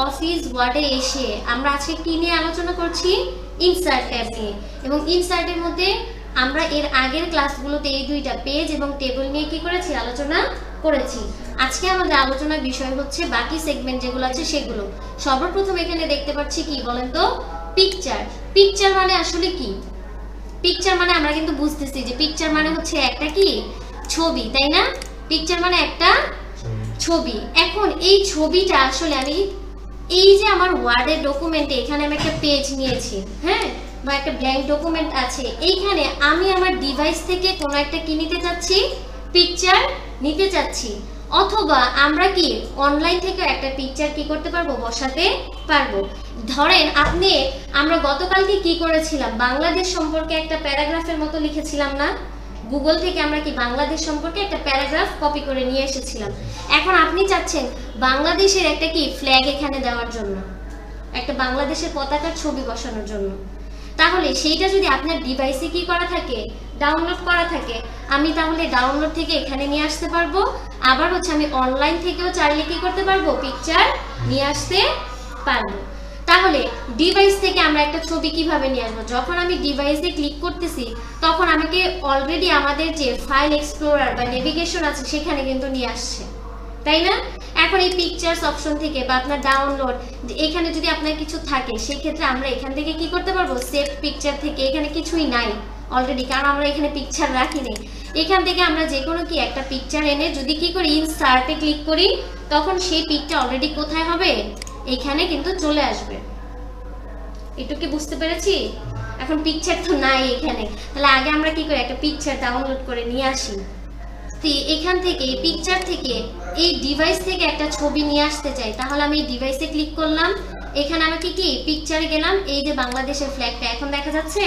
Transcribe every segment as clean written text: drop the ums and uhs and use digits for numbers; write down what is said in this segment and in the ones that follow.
Office ওয়ার্ডে এসে আমরা আজকে কি নিয়ে আলোচনা করছি, ইনসার্ট ট্যাব নিয়ে। এবং ইনসার্টের মধ্যে আমরা এর আগের ক্লাসগুলোতে এই দুইটা পেজ এবং টেবিল নিয়ে কি করেছি, আলোচনা করেছি। আজকে আমাদের আলোচনার বিষয় হচ্ছে বাকি সেগমেন্ট যেগুলো আছে সেগুলো। সর্বপ্রথম এখানে দেখতে পাচ্ছি কি বলেন তো, পিকচার। পিকচার মানে আসলে কি? পিকচার মানে আমরা কিন্তু বুঝতেছি যে পিকচার মানে হচ্ছে একটা কি ছবি, তাই না? পিকচার মানে একটা ছবি। এখন এই ছবিটা আসলে আমি এই যে আমার ওয়ার্ডের ডকুমেন্টে এখানে আমি একটা পেজ নিয়েছি, হ্যাঁ, বা একটা ব্ল্যাঙ্ক ডকুমেন্ট আছে, এইখানে আমি আমার ডিভাইস থেকে কোনো একটা কি নিতে চাচ্ছি, পিকচার নিতে চাচ্ছি। অথবা আমরা কি অনলাইন থেকে একটা পিকচার কি করতে পারবো, বসাতে পারবো। ধরেন আমরা গতকালকে কি করেছিলাম, বাংলাদেশ সম্পর্কে একটা প্যারাগ্রাফের মতো লিখেছিলাম না? গুগল থেকে আমরা কি বাংলাদেশ সম্পর্কে একটা প্যারাগ্রাফ কপি করে নিয়ে এসেছিলাম। এখন আপনি চাচ্ছেন বাংলাদেশের একটা কি ফ্ল্যাগ এখানে দেওয়ার জন্য, একটা বাংলাদেশের পতাকার ছবি বসানোর জন্য। তাহলে সেইটা যদি আপনার ডিভাইসে কি করা থাকে, ডাউনলোড করা থাকে, আমি তাহলে ডাউনলোড থেকে এখানে নিয়ে আসতে পারবো। আবার হচ্ছে আমি অনলাইন থেকেও চাইলে কি করতে পারবো, পিকচার নিয়ে আসতে পারবো। তাহলে ডিভাইস থেকে আমরা একটা ছবি কিভাবে নিয়ে আসবো? যখন আমি ডিভাইসে ক্লিক করতেছি তখন আমাকে অলরেডি আমাদের যে ফাইল এক্সপ্লোরার বা নেভিগেশন আছে সেখানে কিন্তু নিয়ে আসছে, তাই না? এখন এই পিকচার্স অপশন থেকে বা আপনার ডাউনলোড এখানে যদি আপনার কিছু থাকে সেক্ষেত্রে আমরা এখান থেকে কি করতে পারবো, সেভ পিকচার থেকে, এখানে কিছুই নাই অলরেডি, কারণ আমরা এখানে পিকচার রাখিনি। এখান থেকে আমরা যে কোনো কি একটা পিকচার এনে যদি কি করি, ইনসার্টে ক্লিক করি, তখন সেই পিকটা অলরেডি কোথায় হবে, এখানে কিন্তু চলে আসবে। একটু কি বুঝতে পেরেছি? এখন পিকচার তো নাই এখানে, তাহলে আগে আমরা কি করি, একটা পিকচার ডাউনলোড করে নিয়ে আসি। এখান থেকে পিকচার থেকে এই ডিভাইস থেকে একটা ছবি নিয়ে আসতে চাই, তাহলে আমি এই ডিভাইসে ক্লিক করলাম, এখানে আমাকে কি পিকচারে গেলাম, এই যে বাংলাদেশের ফ্ল্যাগটা এখন দেখা যাচ্ছে,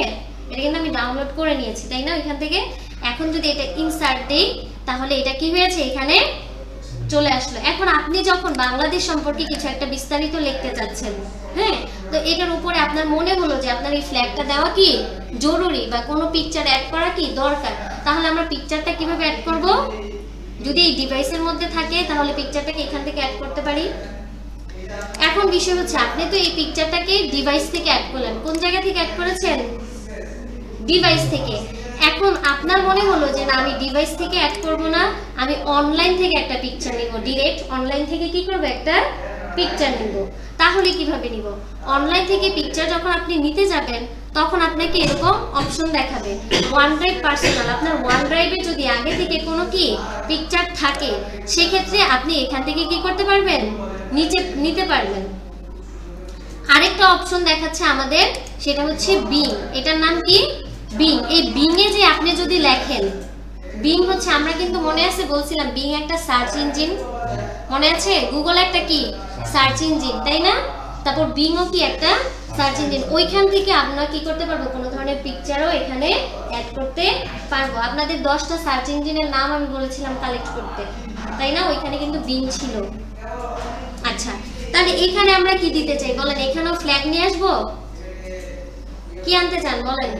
এটা কিন্তু আমি ডাউনলোড করে নিয়েছি, তাই না? এখান থেকে এখন যদি এটা ইনসার্ট দেই তাহলে এটা কি হয়েছে, এখানে চলে আসলো। এখন আপনি যখন বাংলাদেশ সম্পর্কে কিছু একটা বিস্তারিত লিখতে চাচ্ছেন, হ্যাঁ, তো এটার উপরে আপনার মনে হলো যে আপনার এই ফ্ল্যাগটা দেওয়া কি জরুরি বা কোনো পিকচার অ্যাড করা কি দরকার, তাহলে আমরা পিকচারটা কিভাবে অ্যাড করব? যদি এই ডিভাইসের মধ্যে থাকে তাহলে পিকচারটাকে এখান থেকে অ্যাড করতে পারি। এখন বিষয় হচ্ছে আপনি তো এই পিকচারটাকে ডিভাইস থেকে অ্যাড করলেন, কোন জায়গা থেকে অ্যাড করেছেন, ডিভাইস থেকে। এখন আপনার মনে হলো যে না, আমি ডিভাইস থেকে অ্যাড করব না, আমি অনলাইন থেকে একটা পিকচার নিব, ডাইরেক্ট অনলাইন থেকে কি করব, একটা পিকচার নিব। তাহলে কিভাবে নিব? অনলাইন থেকে পিকচার যখন আপনি নিতে যাবেন তখন আপনাকে এরকম অপশন দেখাবে, OneDrive পার্সোনাল। আপনার OneDrive-এ যদি আগে থেকে কোনো কি পিকচার থাকে সেক্ষেত্রে আপনি এখান থেকে কি করতে পারবেন, নিতে পারবেন। আরেকটা অপশন দেখাচ্ছে আমাদের, সেটা হচ্ছে বিং। এটার নাম কি, বিং। এই বিং-এ যে আপনি যদি লেখেন, বিং হচ্ছে, আমরা কিন্তু মনে আছে বলছিলাম বিং একটা সার্চ ইঞ্জিন, মনে আছে? গুগল একটা কি সার্চ ইঞ্জিন, তাই না? তারপর বিংও কি একটা সার্চ ইঞ্জিন। ওইখান থেকে আমরা কি করতে পারবো, কোনো ধরনের পিকচারও এখানে অ্যাড করতে পারবো। আপনাদের 10টা সার্চ ইঞ্জিনের নাম আমি বলেছিলাম কালেক্ট করতে, তাই না? ওইখানে কিন্তু বিং ছিল। আচ্ছা, তাহলে এখানে আমরা কি দিতে চাই বলেন? এখানেও ফ্ল্যাগ নিয়ে আসবো, কি আনতে চান বলেন?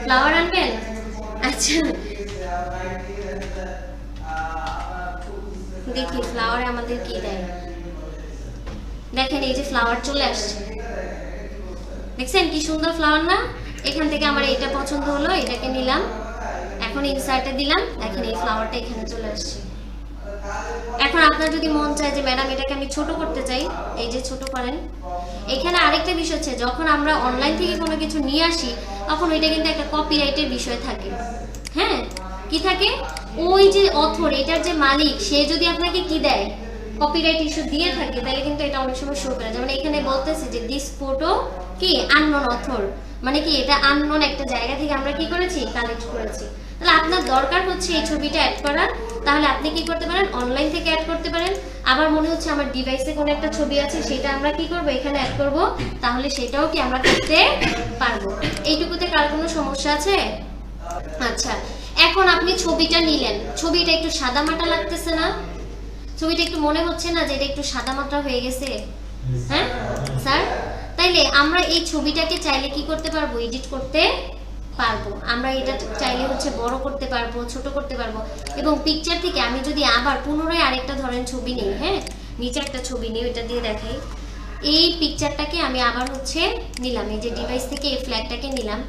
ফ্লাওয়ার আনবেন? আচ্ছা, দেখি ফ্লাওয়ারে আমাদের কি দেয়। দেখেন এই যে ফ্লাওয়ার চলে আসছে, দেখছেন কি সুন্দর ফ্লাওয়ার না? এখান থেকে আমার এটা পছন্দ হলো, এটাকে নিলাম, এখন ইনসার্টে দিলাম, দেখেন এই ফ্লাওয়ারটা এখানে চলে আসছে। এখন আপনার যদি মন চায় যে ম্যাডাম এটাকে আমি ছোট করতে চাই, এই যে ছোট করেন। এখানে আরেকটা বিষয় হচ্ছে, যখন আমরা অনলাইন থেকে কোনো কিছু নিয়ে আসি তখন ওইটা কিন্তু একটা কপিরাইটের বিষয় থাকে, হ্যাঁ, কি থাকে, ওই যে অথর, এটার যে মালিক, সে যদি আপনাকে কি দেয়, কপিরাইট ইস্যু দিয়ে থাকে, তাহলে কিন্তু এটা অনেক সময় শো করে। যেমন এখানে বলতেছে যে দিস ফটো কি আননোন অথর, মানে কি এটা আননোন একটা জায়গা থেকে আমরা কি করেছি, কালেক্ট করেছি। তাহলে আপনার দরকার হচ্ছে এই ছবিটা অ্যাড করার, তাহলে আপনি কি করতে পারেন, অনলাইন থেকে অ্যাড করতে পারেন। আবার মনে হচ্ছে আমার ডিভাইসে কোনো একটা ছবি আছে, সেটা আমরা কি করব, এখানে অ্যাড করব, তাহলে সেটাও কি আমরা করতে পারবো। এইটুকুতে কার কোনো সমস্যা আছে? আচ্ছা, এখন আপনি ছবিটা নিলেন, ছবিটা একটু সাদামাটা লাগতেছে না? ছবিটা একটু মনে হচ্ছে না যে এটা একটু সাদামাটা হয়ে গেছে? হ্যাঁ স্যার, তাইলে আমরা এই ছবিটাকে চাইলে কি করতে পারবো, এডিট করতে পারবো। আমরা এটা চাইলে হচ্ছে বড় করতে পারবো, ছোট করতে পারবো। এবং পিকচার থেকে আমি যদি আবার পুনরায় আরেকটা ধরেন ছবি নেই, হ্যাঁ, নিচে একটা ছবি নিয়ে ওইটা দিয়ে দেখাই। এই পিকচারটাকে আমি আবার হচ্ছে নিলাম, এই যে ডিভাইস থেকে এই ফ্ল্যাগটাকে নিলাম,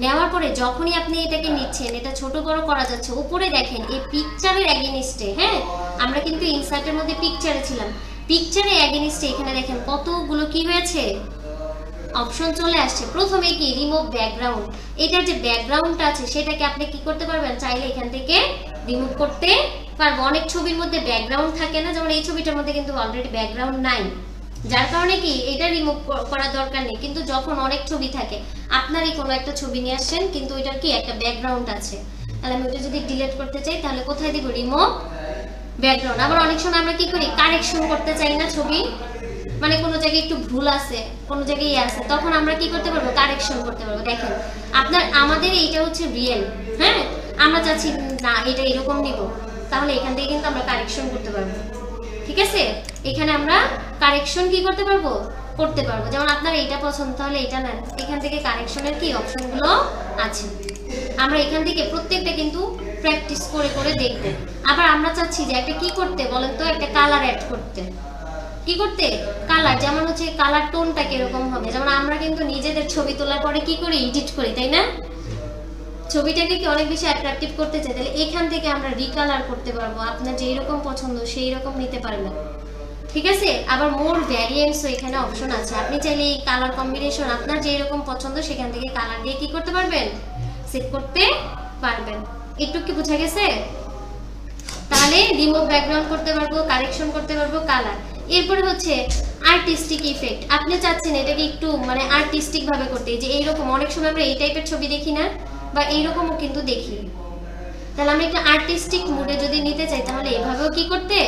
নেওয়ার পরে যখনই আপনি এটাকে নিচ্ছেন, এটা ছোট বড় করা যাচ্ছে, উপরে দেখেন এই পিকচারের এগেইনস্টে, হ্যাঁ আমরা কিন্তু ইনসার্টের মধ্যে পিকচারে ছিলাম, পিকচারে এগেইনস্টে এখানে দেখেন কতগুলো কি হয়েছে অপশন চলে আসছে। প্রথমে কি রিমুভ ব্যাকগ্রাউন্ড, এটার যে ব্যাকগ্রাউন্ডটা আছে সেটাকে আপনি কি করতে পারবেন, চাইলে এখান থেকে রিমুভ করতে পারবো। অনেক ছবির মধ্যে ব্যাকগ্রাউন্ড থাকে না, যেমন এই ছবিটার মধ্যে কিন্তু অলরেডি ব্যাকগ্রাউন্ড নাই, যার কারণে কি এটা রিমুভ করার দরকার নেই। কিন্তু যখন অনেক ছবি থাকে, আপনারই কোনো একটা ছবি নিয়ে আসছেন কিন্তু ওইটার কি একটা ব্যাকগ্রাউন্ড আছে, তাহলে আমি ওটা যদি ডিলিট করতে চাই তাহলে কোথায় দিব, রিমুভ ব্যাকগ্রাউন্ড। আবার অনেক সময় আমরা কি করি, কারেকশন করতে চাই না ছবি, মানে কোনো জায়গায় একটু ভুল আছে, কোনো জায়গায় আছে, তখন আমরা কি করতে পারবো, কারেকশন করতে পারবো। দেখেন আমাদের এইটা হচ্ছে রিয়েল, হ্যাঁ আমরা চাচ্ছি না এটা এরকম নিব, তাহলে এখান থেকে কিন্তু আমরা কারেকশন করতে পারবো, ঠিক আছে। এখানে আমরা কারেকশন কি করতে পারবো, করতে পারবো। যেমন আপনার এইটা পছন্দ, তাহলে এটা নেন, এখান থেকে কারেকশনের কি অপশনগুলো আছে, আমরা এখান থেকে প্রত্যেকটা কিন্তু প্র্যাকটিস করে করে দেখবো। আবার আমরা চাচ্ছি যে একটা কি করতে বলেন তো, একটা কালার অ্যাড করতে, কি করতে কালার, যেমন হচ্ছে কালার টোনটা কিরকম হবে, যেমন আমরা কিন্তু নিজেদের ছবি তোলার পরে কি করি, এডিট করি, তাই না, ছবিটাকে কি অনেক বেশি অ্যাট্রাকটিভ করতে চাই, তাহলে এখান থেকে আমরা রিকালার করতে পারবো, আপনার যেই রকম পছন্দ সেই রকম নিতে পারবেন, ঠিক আছে। আবার মোর ভ্যারিয়েন্টস এখানে অপশন আছে, আপনি চাইলে এই কালার কম্বিনেশন আপনার যেই রকম পছন্দ সেখান থেকে কালার দিয়ে কি করতে পারবেন, সেট করতে পারবেন। একটু কি বোঝা গেছে? তাহলে রিমুভ ব্যাকগ্রাউন্ড করতে পারবো, কারেকশন করতে পারবো, কালার। এরপরে হচ্ছে আর্টিস্টিক ইফেক্ট, আপনি চাচ্ছেন এটাকে একটু মানে আর্টিস্টিক ভাবে করতে, যে এইরকম অনেক সময় আমরা এই টাইপের ছবি দেখি না, বা এইরকমও কিন্তু দেখি, তাহলে আমি একটা আর্টিস্টিক মুডে যদি নিতে চাই তাহলে এভাবেও কি করতে,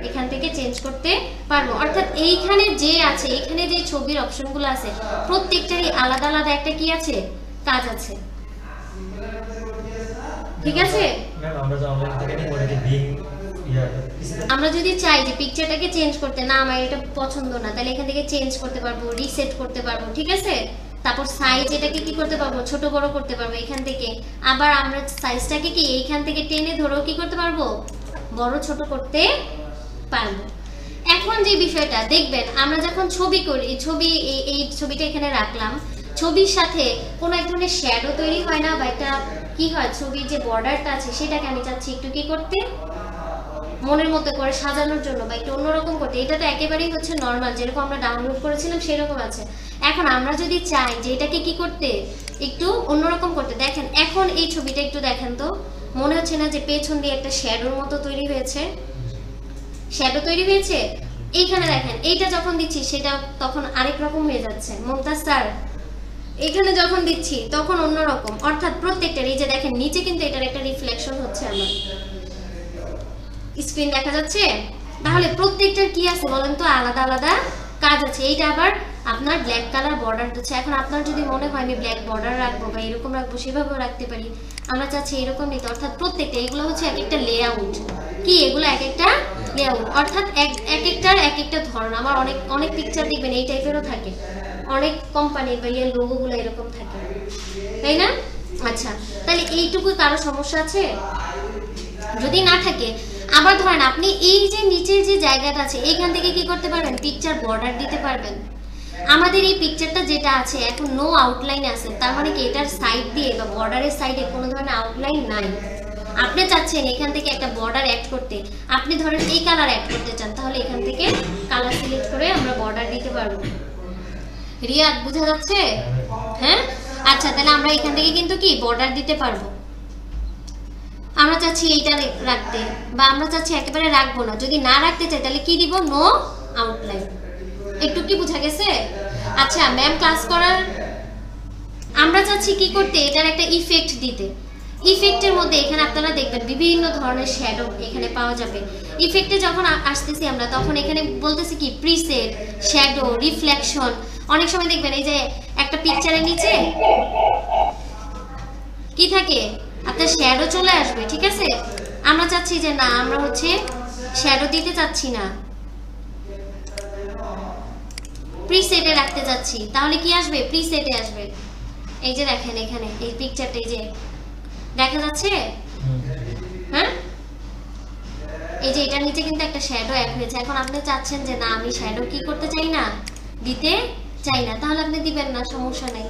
এখান থেকে চেঞ্জ করতে পারবো। অর্থাৎ এইখানে যে আছে, এখানে যে ছবির অপশনগুলো আছে প্রত্যেকটারই আলাদা আলাদা একটা কি আছে, কাজ আছে, ঠিক আছে। আমরা যদি চাই যে পিকচারটাকে চেঞ্জ করতে, না আমার এটা পছন্দ না, তাহলে এখান থেকে চেঞ্জ করতে পারবো, রিসেট করতে পারবো, ঠিক আছে। তারপর সাইজ এটাকে কি করতে পারবো, ছোট বড় করতে পারবো এখান থেকে। আবার আমরা সাইজটাকে কি এইখান থেকে টেনে ধরেও কি করতে পারবো, বড় ছোট করতে পারবো। এখন যে বিষয়টা দেখবেন, আমরা যখন ছবি করি, ছবি এই ছবিটা এখানে রাখলাম, ছবির সাথে কোনো এক ধরনের শ্যাডো তৈরি হয় না, বা একটা কি হয়, ছবির যে বর্ডারটা আছে সেটাকে আমি চাচ্ছি একটু কি করতে, মনের মতো করে সাজানোর জন্য, বা একটু অন্যরকম করতে। এটা তো একেবারেই হচ্ছে নর্মাল, যেরকম আমরা ডাউনলোড করেছিলাম সেরকম আছে। এখন আমরা যদি চাই যে এটাকে কি করতে, একটু অন্যরকম করতে, দেখেন এখন এই ছবিটা একটু দেখেন তো, মনে হচ্ছে না যে পেছন দিয়ে একটা শ্যাডোর মতো তৈরি হয়েছে, শ্যাডো তৈরি হয়েছে। এইখানে দেখেন এইটা যখন দিচ্ছি সেটা তখন আরেক রকম হয়ে যাচ্ছে, মুমতাজ স্যার এখানে যখন দিচ্ছি তখন অন্যরকম। অর্থাৎ প্রত্যেকটার এই যে দেখেন নিচে কিন্তু এটার একটা রিফ্লেকশন হচ্ছে, আমার স্ক্রিন দেখা যাচ্ছে। তাহলে প্রত্যেকটার কি আছে বলেন তো, আলাদা আলাদা কাজ আছে। এইটা আবার আপনার ব্ল্যাক কালার বর্ডার দিচ্ছে। এখন আপনার যদি মনে হয় আমি ব্ল্যাক বর্ডার রাখবো বা এরকম রাখবো, সেভাবেও রাখতে পারি। আমরা চাচ্ছি এরকম নিতে। অর্থাৎ প্রত্যেকটা এগুলো হচ্ছে এক একটা লেআউট, কি এগুলো এক একটা লেআউট, অর্থাৎ এক একটার এক একটা ধরন। আমার অনেক পিকচার দেখবেন এই টাইপেরও থাকে, অনেক কোম্পানির বা ইয়ের লোগোগুলো এরকম থাকে, তাই না? আচ্ছা, তাহলে এইটুকু কারো সমস্যা আছে? যদি না থাকে, আবার ধরেন আপনি এই যে নিচে যে জায়গাটা আছে এইখান থেকে কি করতে পারবেন, পিকচার বর্ডার দিতে পারবেন। আমাদের এই পিকচারটা যেটা আছে এখন নো আউটলাইন আছে, তার মানে কি এটার সাইড দিয়ে বা বর্ডারের সাইডে কোনো ধরনের আউটলাইন নাই। আপনি চাচ্ছেন এখান থেকে একটা বর্ডার অ্যাড করতে, আপনি ধরেন এই কালার অ্যাড করতে চান, তাহলে এখান থেকে কালার সিলেক্ট করে আমরা বর্ডার দিতে পারবো। রিয়াদ বোঝা যাচ্ছে? হ্যাঁ, আচ্ছা, তাহলে আমরা এখান থেকে কিন্তু কি বর্ডার দিতে পারবো। আমরা চাচ্ছি এইটা রাখতে, বা আমরা চাচ্ছি একেবারে রাখবো না। যদি না রাখতে চাই তাহলে কি দিব, নো আউটলাইন। একটু কি বোঝা গেছে? আচ্ছা ম্যাম ক্লাস করার আমরা চাচ্ছি কি করতে, এটার একটা ইফেক্ট দিতে। ইফেক্টের মধ্যে এখানে আপনারা দেখবেন বিভিন্ন ধরনের শ্যাডো এখানে পাওয়া যাবে। ইফেক্টে যখন আসতেছি আমরা, তখন এখানে বলতেছি কি প্রিসেট, শ্যাডো, রিফ্লেকশন। অনেক সময় দেখবেন এই যে একটা পিকচারের নিচে কি থাকে, আপনার শ্যাডো চলে আসবে, ঠিক আছে। আমরা চাচ্ছি যে না, আমরা হচ্ছে শ্যাডো দিতে চাচ্ছি না, প্রিসেটে রাখতে যাচ্ছি। তাহলে কি আসবে, প্রিসেটে আসবে। এই যে দেখেন এখানে এই পিকচারটা এই যে দেখা যাচ্ছে, হ্যাঁ এই যে এটার নিচে কিন্তু একটা শ্যাডো অ্যাড হয়েছে। এখন আপনি চাচ্ছেন যে না আমি শ্যাডো কি করতে চাই না, দিতে চাই না, তাহলে আপনি দিবেন না, সমস্যা নেই।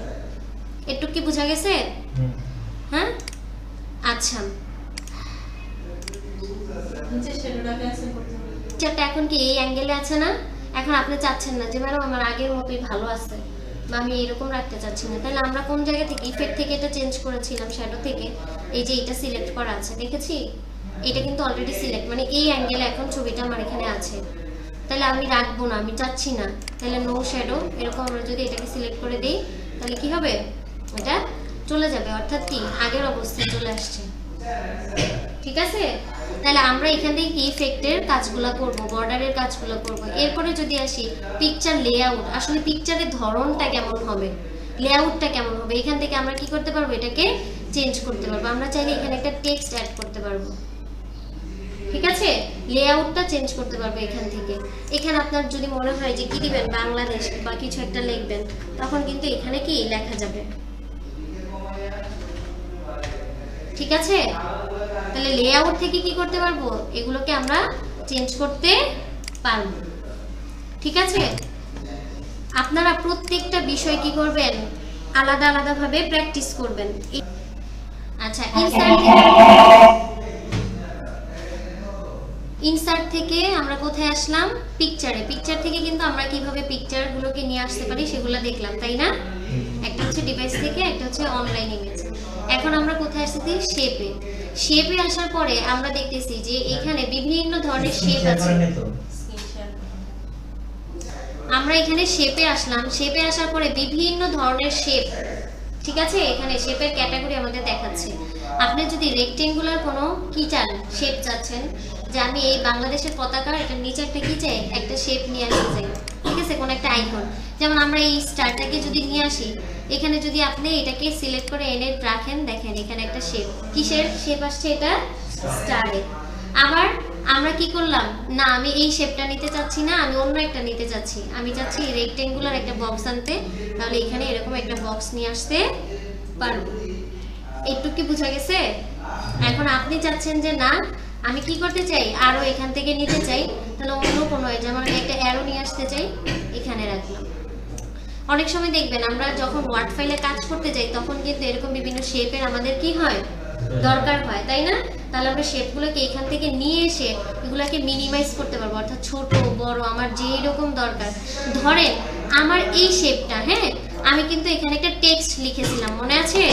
একটু কি বোঝা গেছে? হ্যাঁ আচ্ছা, নিচেরটা এখন কি এই অ্যাঙ্গেলে আছে না? এখন আপনি চাচ্ছেন না যে ম্যাডাম আমার আগের মতোই ভালো আছে বা আমি এরকম রাখতে চাচ্ছি না, তাহলে আমরা কোন জায়গা থেকে ইফেক্ট থেকে এটা চেঞ্জ করেছিলাম, শ্যাডো থেকে। এই যে এটা সিলেক্ট করা আছে দেখেছি, এটা কিন্তু অলরেডি সিলেক্ট, মানে এই অ্যাঙ্গেলে এখন ছবিটা আমার এখানে আছে, তাহলে আমি রাখবো না, আমি চাচ্ছি না, তাহলে নো শ্যাডো এরকম আমরা যদি এটাকে সিলেক্ট করে দিই তাহলে কি হবে, এটা চলে যাবে, অর্থাৎ কি আগের অবস্থায় চলে আসছে। ঠিক আছে, তাহলে আমরা এখান থেকে কি ইফেক্টের কাজগুলো করব, বর্ডারের কাজগুলো করব। এরপরে যদি আসি পিকচার লেআউট, আসলে পিকচারের ধরনটা কেমন হবে, লেআউটটা কেমন হবে, এখান থেকে আমরা কি করতে পারবো, এটাকে চেঞ্জ করতে পারবো। আমরা চাইলে এখানে একটা টেক্সট অ্যাড করতে পারবো। ঠিক আছে, লেআউটটা চেঞ্জ করতে পারবো এখান থেকে। এখানে আপনার যদি মনে হয় যে কি দিবেন, বাংলাদেশ বা কিছু একটা লিখবেন, তখন কিন্তু এখানে কি লেখা যাবে। ঠিক আছে, তাহলে লেআউট থেকে কি করতে পারবো, এগুলোকে আমরা চেঞ্জ করতে পারবো। ঠিক আছে, আপনারা প্রত্যেকটা বিষয় কি করবেন, আলাদা আলাদা ভাবে প্র্যাকটিস করবেন। আচ্ছা, ইনসার্ট থেকে আমরা কোথায় আসলাম, পিকচারে। পিকচার থেকে কিন্তু আমরা কিভাবে পিকচারগুলোকে নিয়ে আসতে পারি সেগুলো দেখলাম, তাই না? একটা হচ্ছে ডিভাইস থেকে, একটা হচ্ছে অনলাইন ইমেজ। এখন আমরা কোথায় আসছি, শেপে। শেপে আসার পরে আমরা দেখতেছি যে এখানে বিভিন্ন ধরনের শেপ আছে। আমরা এখানে শেপে আসলাম, শেপে আসার পরে বিভিন্ন ধরনের শেপ, ঠিক আছে, এখানে শেপের ক্যাটাগরি আমাদের দেখাচ্ছে। আপনি যদি রেক্টেঙ্গুলার কোনো কি চান, শেপ চাচ্ছেন, যে আমি এই বাংলাদেশের পতাকা এটার নিচে একটা কি চাই, একটা শেপ নিয়ে আসতে চাই, ঠিক আছে, কোন একটা আইকন। যেমন আমরা এই স্টারটাকে যদি নিয়ে আসি, এখানে যদি আপনি এটাকে সিলেক্ট করে এনে রাখেন, দেখেন এখানে একটা শেপ, কিসের শেপ আসছে, এটা স্টারে। আবার আমরা কি করলাম, না আমি এই শেপটা নিতে চাচ্ছি না, আমি অন্য একটা নিতে চাচ্ছি, আমি চাচ্ছি রেক্টেঙ্গুলার একটা বক্স আনতে, তাহলে এখানে এরকম একটা বক্স নিয়ে আসতে পারবো। একটু কি বোঝা গেছে? এখন আপনি চাচ্ছেন যে না আমি কি করতে চাই, আরো এখান থেকে নিতে চাই, তাহলে অন্য কোনো, যেমন একটা অ্যারো নিয়ে আসতে চাই, এখানে রাখলাম। অনেক সময় দেখবেন আমরা যখন ওয়ার্ড ফাইলে কাজ করতে যাই তখন কিন্তু এরকম বিভিন্ন শেপের আমাদের কি হয়, দরকার হয়, তাই না? তাহলে আমরা শেপগুলোকে এখান থেকে নিয়ে এসে এগুলোকে মিনিমাইজ করতে পারবো, অর্থাৎ ছোট বড় আমার যেই রকম দরকার। ধরেন আমার এই শেপটা, হ্যাঁ আমি কিন্তু এখানে একটা টেক্সট লিখেছিলাম, মনে আছে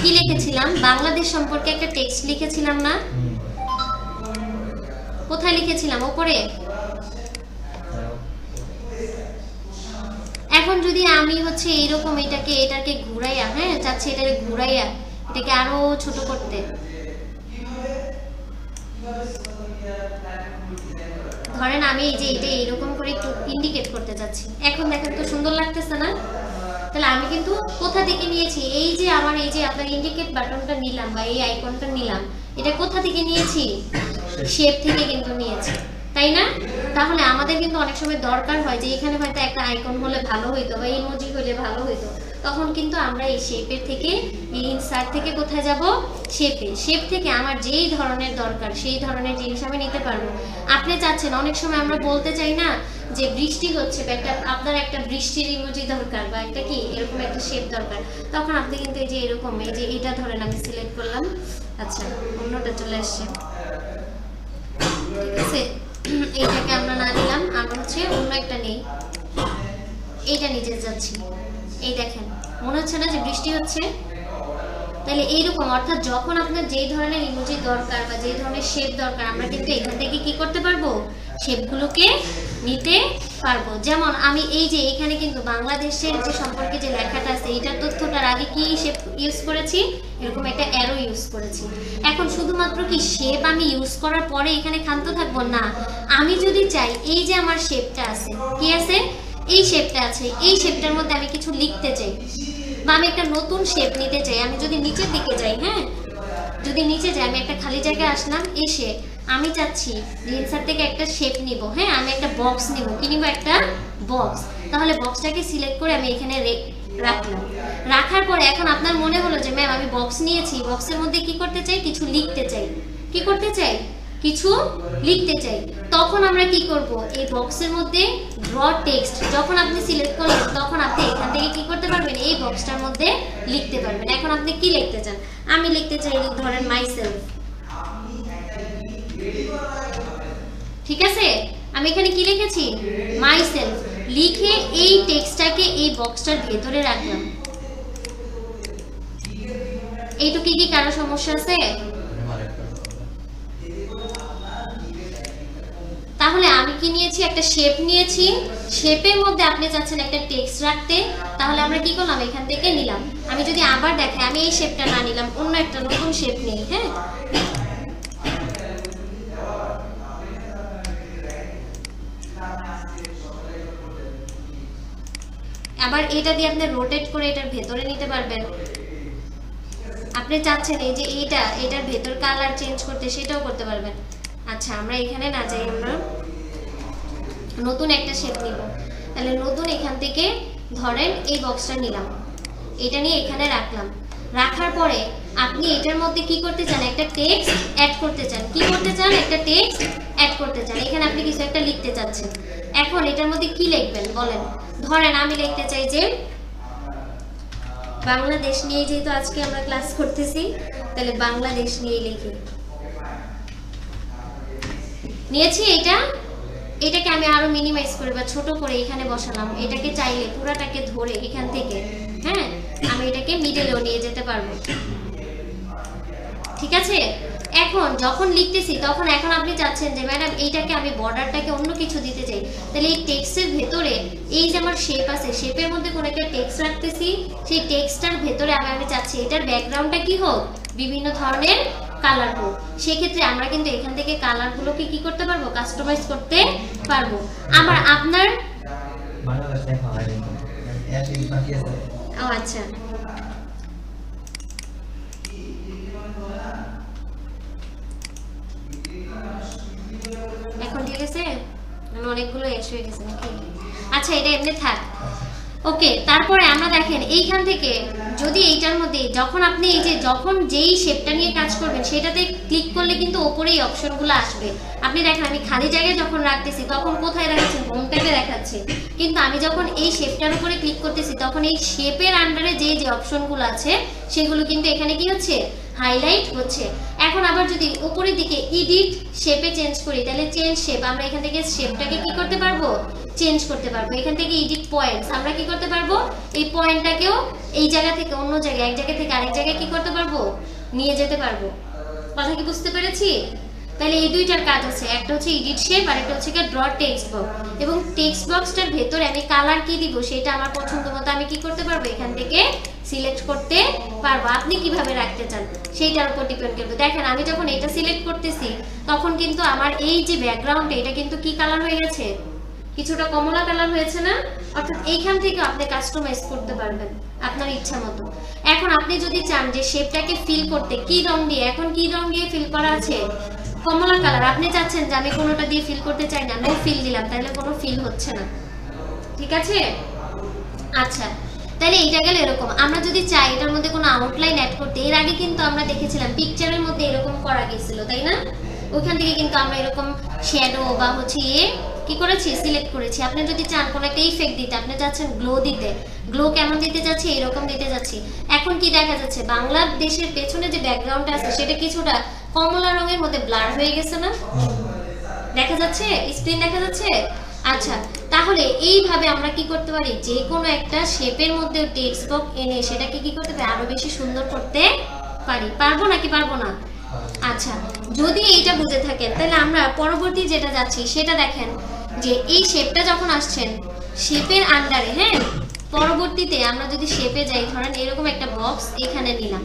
কি লিখেছিলাম, বাংলাদেশ সম্পর্কে একটা টেক্সট লিখেছিলাম না? কোথায় লিখেছিলাম, উপরে। এখন যদি আমি হচ্ছে এইরকম এটাকে ঘুরাইয়া, হ্যাঁ চাচ্ছি এটাকে ঘুরাইয়া এটাকে আরো ছোট করতে, ধরেন আমি এই যে এটা এইরকম করে একটু ইন্ডিকেট করতে যাচ্ছি, এখন দেখেন তো সুন্দর লাগতেছে না? তাহলে আমি কিন্তু কোথা থেকে নিয়েছি, এই যে আমার এই যে আপনার ইন্ডিকেট বাটনটা নিলাম বা এই আইকনটা নিলাম, এটা কোথা থেকে নিয়েছি, শেপ থেকে কিন্তু নিয়েছি, তাই না? তাহলে আমাদের কিন্তু অনেক সময় দরকার হয় যে এখানে হয়তো একটা আইকন হলে ভালো হইতো বা ইমোজি হলে ভালো হইতো, তখন কিন্তু আমরা এই শেপের থেকে, এই ইনসার্ট থেকে কোথায় যাব, শেপে। শেপ থেকে আমার যেই ধরনের দরকার সেই ধরনের জিনিস আমি নিতে পারবো। আপনি চাচ্ছেন, অনেক সময় আমরা বলতে চাই না যে বৃষ্টি হচ্ছে, একটা আপনার একটা বৃষ্টির ইমোজি দরকার বা একটা কি এরকম একটা শেপ দরকার, তখন আপনি কিন্তু এই যে এরকম, এই যে এটা ধরেন আমি সিলেক্ট করলাম, আচ্ছা অন্যটা চলে আসছে, ঠিক আছে, এইটাকে আমরা না নিলাম, আমরা হচ্ছে অন্য একটা নেই, এইটা নিচে যাচ্ছি, এই দেখেন মনে হচ্ছে না যে বৃষ্টি হচ্ছে? তাহলে এইরকম, অর্থাৎ যখন আপনার যেই ধরনের ইমোজি দরকার বা যেই ধরনের শেপ দরকার, আমরা কিন্তু এখান থেকে কি করতে পারবো, শেপগুলোকে নিতে পারবো। যেমন আমি এই যে এখানে কিন্তু বাংলাদেশের যে সম্পর্কে যে লেখাটা আছে এইটার তথ্যটার আগে কি শেপ ইউজ করেছি, এরকম একটা অ্যারো ইউজ করেছি। এখন শুধুমাত্র কি শেপ আমি ইউজ করার পরে এখানে ক্ষান্ত থাকবো না, আমি যদি চাই এই যে আমার শেপটা আছে, কি আছে, এই শেপটা আছে, এই শেপটার মধ্যে আমি কিছু লিখতে চাই বা আমি একটা নতুন শেপ নিতে চাই, আমি যদি নিচের দিকে যাই, হ্যাঁ যদি নিচে যাই, আমি একটা খালি জায়গায় আসলাম, এসে আমি চাচ্ছি ইনসার্ট থেকে একটা শেপ নিব, হ্যাঁ আমি একটা বক্স নিব, কি নিব, একটা বক্স। তাহলে বক্সটাকে সিলেক্ট করে আমি এখানে রাখলাম, রাখার পরে এখন আপনার মনে হলো যে ম্যাম আমি বক্স নিয়েছি, বক্সের মধ্যে কি করতে চাই, কিছু লিখতে চাই, কি করতে চাই, কিছু লিখতে চাই, তখন আমরা কি করব, এই বক্সের মধ্যে ড্র টেক্সট যখন আপনি সিলেক্ট করলেন তখন আপনি এখান থেকে কি করতে পারবেন, এই বক্সটার মধ্যে লিখতে পারবেন। এখন আপনি কি লিখতে চান, আমি লিখতে চাই ধরেন মাইসেলফ, ঠিক আছে, আমি এখানে কি লিখেছি মাইসেলফ, লিখে এই টেক্সটটাকে এই বক্সটার ভেতরে রাখলাম। এইটুকু কি কারো সমস্যা আছে? তাহলে আমি কি নিয়েছি, একটা শেপ নিয়েছি, শেপের মধ্যে আপনি চাচ্ছেন একটা টেক্সট রাখতে, তাহলে আমরা কি করলাম, এখান থেকে নিলাম। আমি যদি আবার দেখাই, আমি এই শেপটা না নিলাম, অন্য একটা নতুন শেপ নেই, হ্যাঁ, আবার এটা দিয়ে আপনি রোটেট করে এটার ভেতরে নিতে পারবেন। আপনি চাচ্ছেন এই যে এটার ভেতর কালার চেঞ্জ করতে, সেটাও করতে পারবেন। আচ্ছা, আমরা এখানে না যাই, আমরা নতুন একটা শেপ নিব। তাহলে নতুন এখান থেকে ধরেন এই বক্সটা নিলাম, এটা নিয়ে এখানে রাখলাম। রাখার পরে আপনি এটার মধ্যে কি করতে চান, একটা টেক্সট অ্যাড করতে চান। কি করতে চান, একটা টেক্সট অ্যাড করতে চান। এখানে আপনি কিছু একটা লিখতে চাচ্ছেন। এখন এটার মধ্যে কি লিখবেন বলেন? ধরেন আমি লিখতে চাই যে বাংলাদেশ নিয়ে, যেহেতু আজকে আমরা ক্লাস করতেছি, তাহলে বাংলাদেশ নিয়ে লিখি। নিয়েছি এটাকে আমি আরো মিনিমাইজ করে বা ছোট করে এখানে বসালাম। এটাকে চাইলে পুরাটাকে ধরে এখান থেকে, হ্যাঁ, আমি এটাকে মিডলেও নিয়ে যেতে পারবো, ঠিক আছে। এখন যখন লিখতেছি তখন এখন আপনি চাচ্ছেন যে ম্যাডাম এইটাকে আমি বর্ডারটাকে অন্য কিছু দিতে চাই, তাহলে এই টেক্সটের ভেতরে এই যে আমার শেপ আছে, শেপের মধ্যে কোনো একটা টেক্সট রাখতেছি, সেই টেক্সটটার ভেতরে আমি চাচ্ছি এটার ব্যাকগ্রাউন্ডটা কি হোক, বিভিন্ন ধরনের কালার হোক। সেক্ষেত্রে আমরা কিন্তু এখান থেকে কালারগুলোকে কি করতে পারবো, কাস্টমাইজ করতে পারবো। আবার আপনার আচ্ছা, এখন ঠিক আছে, অনেকগুলো এস হয়ে গেছে নাকি? আচ্ছা, এটা এমনি থাক, ওকে। তারপরে আমরা দেখেন এইখান থেকে যদি এইটার মধ্যে যখন আপনি এই যে যখন যেই শেপটা নিয়ে কাজ করবেন সেটাতে ক্লিক করলে কিন্তু ওপরেই অপশনগুলো আসবে। আপনি দেখেন আমি খালি জায়গায় যখন রাখতেছি তখন কোথায় দেখাচ্ছে, হোম ট্যাবে দেখাচ্ছে, কিন্তু আমি যখন এই শেপটার উপরে ক্লিক করতেছি তখন এই শেপের আন্ডারে যে অপশনগুলো আছে সেগুলো কিন্তু এখানে কি হচ্ছে, হাইলাইট হচ্ছে। এখন আবার যদি উপরের দিকে এডিট শেপে চেঞ্জ করি, তাহলে চেঞ্জ শেপ, আমরা এখান থেকে শেপটাকে কি করতে পারবো, চেঞ্জ করতে পারবো। এখান থেকে এডিট পয়েন্টস, আমরা কি করতে পারবো, এই পয়েন্টটাকেও এই জায়গা থেকে অন্য জায়গায়, এক জায়গা থেকে আরেক জায়গায় কি করতে পারবো, নিয়ে যেতে পারবো। কথা কি বুঝতে পেরেছি? তাহলে এই দুইটার কাজ আছে, একটা হচ্ছে এডিট শেপ আর একটা হচ্ছে ড্র টেক্সট বক্স। এবং টেক্সট বক্সটার ভেতরে আমি কালার কি দিব সেটা আমার পছন্দ মতো আমি কি করতে পারবো, এখান থেকে সিলেক্ট করতে পারবো। আপনি কিভাবে রাখতে চান সেইটার উপর ডিপেন্ড করবে। দেখেন আমি যখন এটা সিলেক্ট করতেছি তখন কিন্তু আমার এই যে ব্যাকগ্রাউন্ডে এটা কিন্তু কি কালার হয়ে গেছে, কিছুটা কমলা কালার হয়েছে না? অর্থাৎ এইখান থেকে আপনি কাস্টমাইজ করতে পারবেন আপনার ইচ্ছা মতো। এখন আপনি যদি চান যে শেপটাকে ফিল করতে কি রং দিয়ে, এখন কি রং দিয়ে ফিল করা আছে, কমলা কালার। আপনি চাচ্ছেন যে আমি কোনোটা দিয়ে ফিল করতে চাই না, নো ফিল দিলাম, তাহলে কোনো ফিল হচ্ছে না, ঠিক আছে। আচ্ছা, তাহলে এইটা গেল এরকম। আমরা যদি চাই এটার মধ্যে কোনো আউটলাইন অ্যাড করতে, এর আগে কিন্তু আমরা দেখেছিলাম পিকচারের মধ্যে এরকম করা গেছিল, তাই না? ওইখান থেকে কিন্তু আমরা এরকম শ্যাডো বা হচ্ছে কি করেছি, সিলেক্ট করেছি। আপনি যদি চান কোনো একটা ইফেক্ট দিতে, আপনি চাচ্ছেন গ্লো দিতে, গ্লো কেমন দিতে যাচ্ছি, এরকম দিতে যাচ্ছি। এখন কি দেখা যাচ্ছে, বাংলাদেশের পেছনে যে ব্যাকগ্রাউন্ডটা আছে সেটা কিছুটা কমলা রঙের মধ্যে ব্লার হয়ে গেছে না? দেখা যাচ্ছে, স্ক্রিন দেখা যাচ্ছে। আচ্ছা, তাহলে এইভাবে আমরা কি করতে পারি, যে কোনো একটা শেপের মধ্যে টেক্সট বক্স এনে সেটাকে কি করতে পারি, আরো বেশি সুন্দর করতে পারি। পারবো নাকি পারবো না? আচ্ছা, যদি এইটা বুঝে থাকেন তাহলে আমরা পরবর্তী যেটা যাচ্ছি সেটা দেখেন যে এই শেপটা যখন আসছেন শেপের আন্ডারে, হ্যাঁ, পরবর্তীতে আমরা যদি শেপে যাই, ধরেন এরকম একটা বক্স এখানে নিলাম।